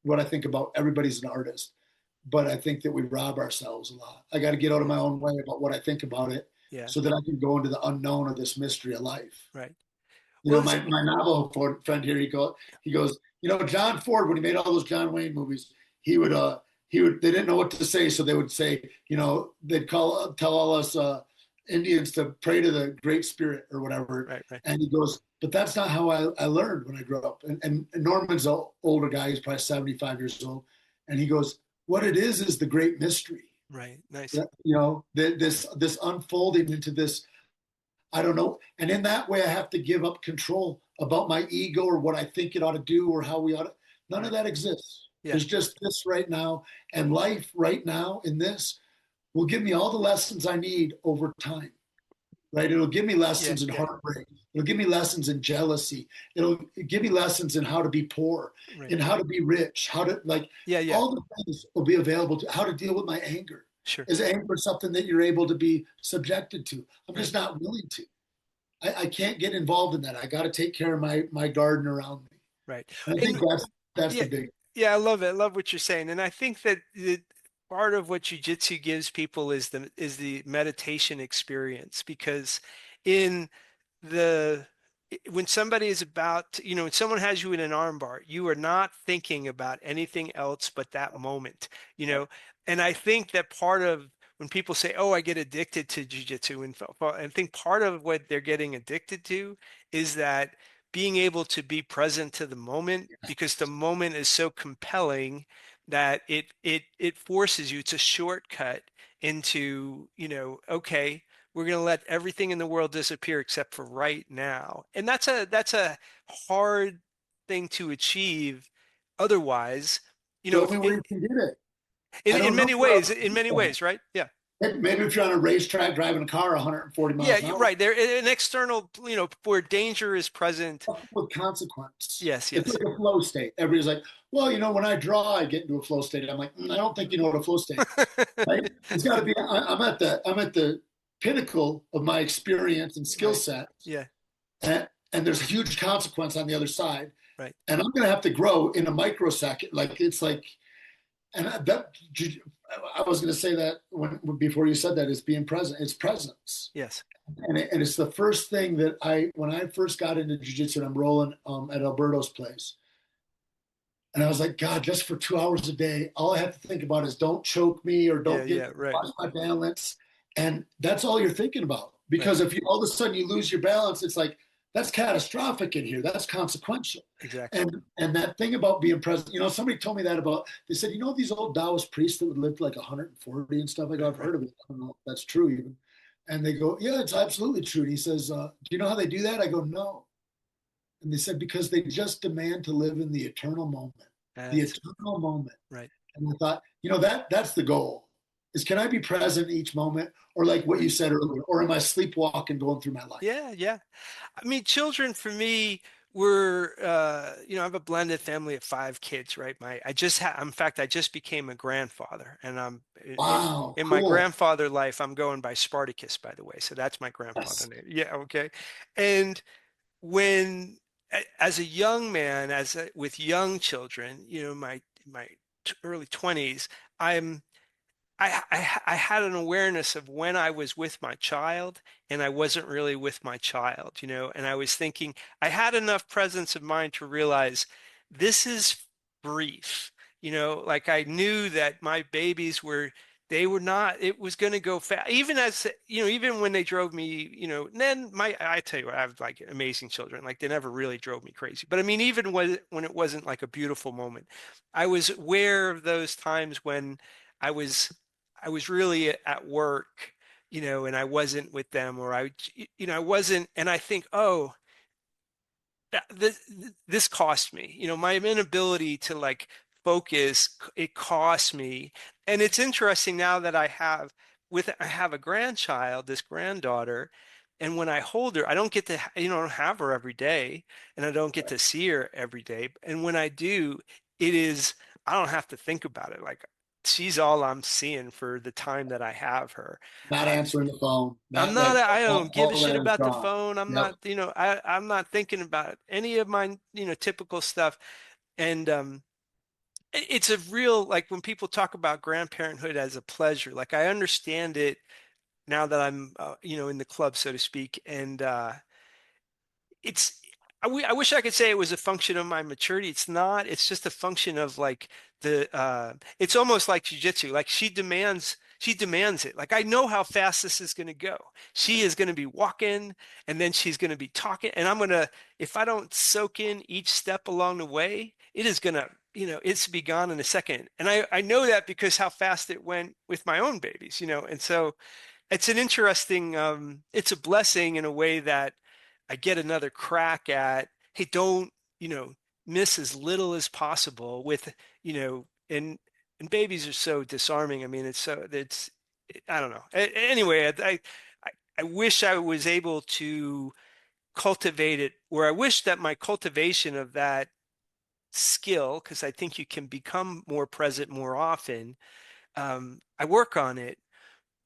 what I think about everybody's an artist, but I think that we rob ourselves a lot. I got to get out of yeah, my own way about what I think about it yeah. so that I can go into the unknown of this mystery of life. Right. You Well, know, it's my Navajo friend here, he goes, John Ford, when he made all those John Wayne movies, they didn't know what to say. So they would say, they'd tell all us Indians to pray to the Great Spirit or whatever. right, right, And he goes, but that's not how I learned when I grew up. And Norman's an older guy. He's probably 75 years old. And he goes, what it is the great mystery. right. Nice. That, this unfolding into this, I don't know. And in that way, I have to give up control about my ego or what I think it ought to do or how we ought to. None of Right. that exists. Yeah. There's just this right now. And life right now in this will give me all the lessons I need over time. Right? It'll give me Yeah, lessons in yeah. heartbreak. It'll give me lessons in jealousy. It'll give me lessons in how to be poor, Right. in how to be rich, how to Yeah, yeah. all the things will be available to how to deal with my anger. Sure. Is anger something that you're able to be subjected to? I'm Right. just not willing to. I can't get involved in that. I got to take care of my garden around me. Right. And I think And that's yeah, the big. yeah, I love it. I love what you're saying. And I think that part of what jujitsu gives people is the meditation experience because in the when somebody is about when someone has you in an armbar, you are not thinking about anything else but that moment, you know. And I think that part of when people say, "Oh, I get addicted to jujitsu," and I think part of what they're getting addicted to is that being able to be present to the moment because the moment is so compelling that it forces you. It's a shortcut into, okay, we're going to let everything in the world disappear except for right now. And that's a hard thing to achieve otherwise, Show if me where you can get it. in, I in don't know many where ways, else to in get many that. ways, right? Yeah. Maybe if you're on a racetrack driving a car 140 Yeah, miles an you're hour, right. There an external, where danger is present. with consequence. Yes, It's yes. like a flow state. Everybody's like, well, when I draw, I get into a flow state. I'm like, I don't think you know what a flow state is. Right? It's got to be. I'm at the pinnacle of my experience and skill Right. set, Yeah, and there's a huge consequence on the other side, right. and I'm going to have to grow in a microsecond. Like it's like And I was going to say that before you said that, it's being present. It's presence. Yes. And it's the first thing that when I first got into jiu-jitsu, and I'm rolling at Alberto's place, and I was like, God, just for 2 hours a day, all I have to think about is don't choke me or Yeah. don't Yeah. Right. watch my balance. And that's all you're thinking about. Right. Because if you all of a sudden you lose your balance, it's like, that's catastrophic in here. That's consequential. Exactly. And that thing about being present, somebody told me that they said, these old Taoist priests that would live to like 140 and stuff. I go, Right. I've Right. heard of it. I don't know if that's true even. And they go, yeah, it's absolutely true. And he says, do you know how they do that? I go, no. And they said, because they just demand to live in the eternal moment, the That's eternal moment. right. And I thought, that's the goal is, can I be present each moment? Or like what Right. you said earlier, or am I sleepwalking going through my life? Yeah. Yeah. I mean, children for me were, I have a blended family of 5 kids, right? In fact, I just became a grandfather, and Wow, in my cool. grandfather life, I'm going by Spartacus, by the way. So that's my grandfather Yes. name. Yeah. Okay. And when, as a young man, with young children, my early 20s, I'm I had an awareness of when I was with my child and I wasn't really with my child, and I was thinking I had enough presence of mind to realize this is brief, like I knew that my babies they were not, it was going to go fast. Even even when they drove me, and then I tell you what, I have like amazing children. Like they never really drove me crazy. But I mean, even when it wasn't like a beautiful moment, I was aware of those times when I was I was really at work, and I wasn't with them, or I wasn't, and I think, oh, this cost me, my inability to like focus, it cost me. And it's interesting now that I have a grandchild, this granddaughter, and when I hold her, I don't get to, I don't have her every day, and I don't get to see her every day. And when I do, it is, I don't have to think about it. Like she's all I'm seeing for the time that I have her. Not Uh, answering the phone. I'm That not, that I don't give a all shit that is about the gone. phone. I'm Yep. not, I'm not thinking about any of my, typical stuff. And it's a real, like when people talk about grandparenthood as a pleasure, like I understand it now that I'm, in the club, so to speak. And it's I wish I could say it was a function of my maturity. It's not. It's just a function of like it's almost like jujitsu. Like she demands it. Like I know how fast this is going to go. She is going to be walking and then she's going to be talking, and I'm going to, if I don't soak in each step along the way, it is going to, it's be gone in a second. And I know that because how fast it went with my own babies, and so it's an interesting, it's a blessing in a way that I get another crack at, hey, don't, you know, miss as little as possible with, and babies are so disarming. I mean, I don't know. Anyway, I wish I was able to cultivate it, or I wish that my cultivation of that skill, because I think you can become more present more often. I work on it,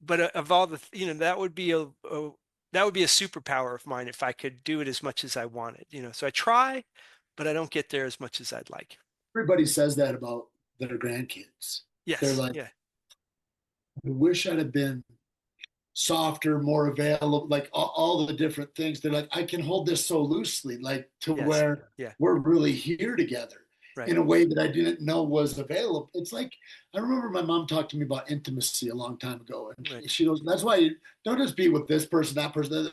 but of all the, that would be a superpower of mine if I could do it as much as I wanted, So I try, but I don't get there as much as I'd like. Everybody says that about their grandkids. They're Yes, like, yeah, I wish I'd have been softer, more available, like all the different things. They're like, I can hold this so loosely, like to yes, where yeah, we're really here together right, in a way that I didn't know was available. It's like, I remember my mom talked to me about intimacy a long time ago. And right, she goes, that's why you don't just be with this person, that person.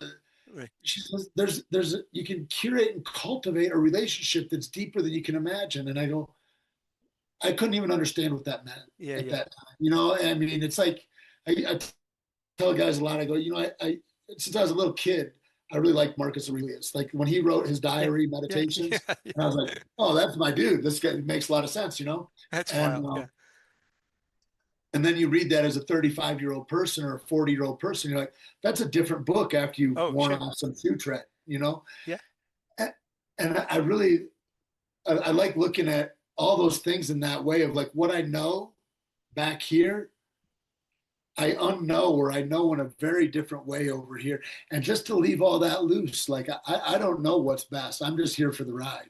right. She says, you can curate and cultivate a relationship that's deeper than you can imagine. And I go, I couldn't even understand what that meant Yeah, at yeah, that time. I mean, it's like, I tell guys a lot. I go, since I was a little kid, I really liked Marcus Aurelius. Like when he wrote his yeah, diary yeah, meditations, yeah, and I was yeah. like, oh, that's my dude. This guy makes a lot of sense. That's And wild. Yeah. and then you read that as a 35-year-old person or a 40-year-old person, you're like, that's a different book after you've Oh, worn sure. off some shoe tread. Yeah, And I really, I like looking at all those things in that way of like what I know back here I unknow or I know in a very different way over here. And just to leave all that loose, like I don't know what's best. I'm just here for the ride.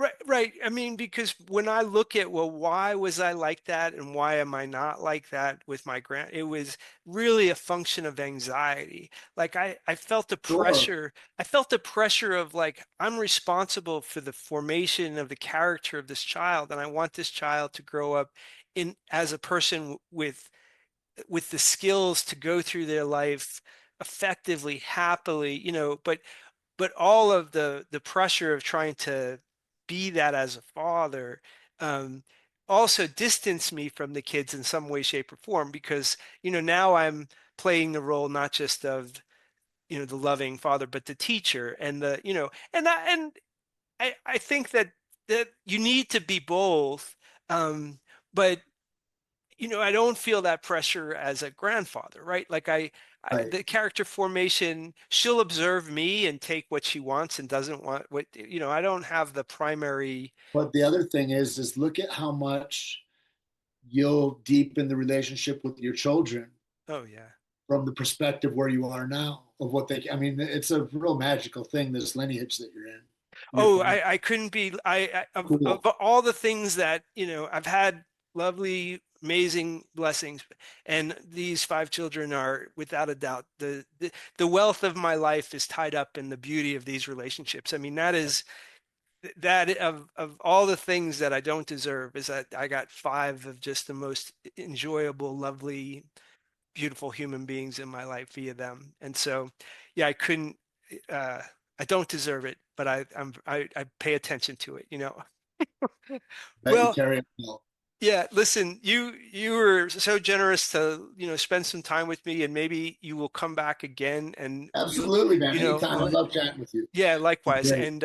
Right, right. I mean, because when I look at, well, why was I like that and why am I not like that with my it was really a function of anxiety. Like I felt the Sure. pressure, I felt the pressure of like, I'm responsible for the formation of the character of this child, and I want this child to grow up in as a person with the skills to go through their life effectively, happily, but all of the pressure of trying to be that as a father um, also distanced me from the kids in some way, shape, or form because now I'm playing the role not just of the loving father, but the teacher and the and I think that you need to be both, but I don't feel that pressure as a grandfather, right? Like Right. the character formation, she'll observe me and take what she wants and doesn't want what, I don't have the primary. But the other thing is look at how much you'll deepen the relationship with your children Oh yeah. from the perspective where you are now of what they, I mean, it's a real magical thing, this lineage that you're in. You're, Oh, you I couldn't be, of cool. all the things that, I've had lovely, amazing blessings, and these five children are without a doubt the wealth of my life is tied up in the beauty of these relationships. I mean, that of all the things that I don't deserve is that I got five of just the most enjoyable, lovely, beautiful human beings in my life via them. And so, yeah, I couldn't, uh, I don't deserve it, but I pay attention to it. Bet you Well, carry it well. yeah, listen, you were so generous to, spend some time with me, and maybe you will come back again and Absolutely, man. you know, Anytime. I love chatting with you. yeah, It's likewise. great.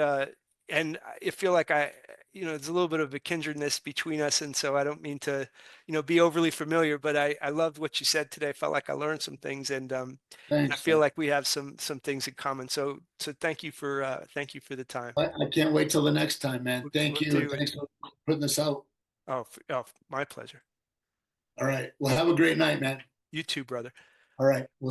And I feel like there's a little bit of a kindredness between us, and so I don't mean to, be overly familiar, but I loved what you said today. I felt like I learned some things, and I Thanks, feel man. like we have some things in common. So thank you for the time. I can't wait till the next time, man. Thank We'll you. And do it. thanks for putting this out. Oh, my pleasure. All right. Well, have a great night, man. You too, brother. All right. We'll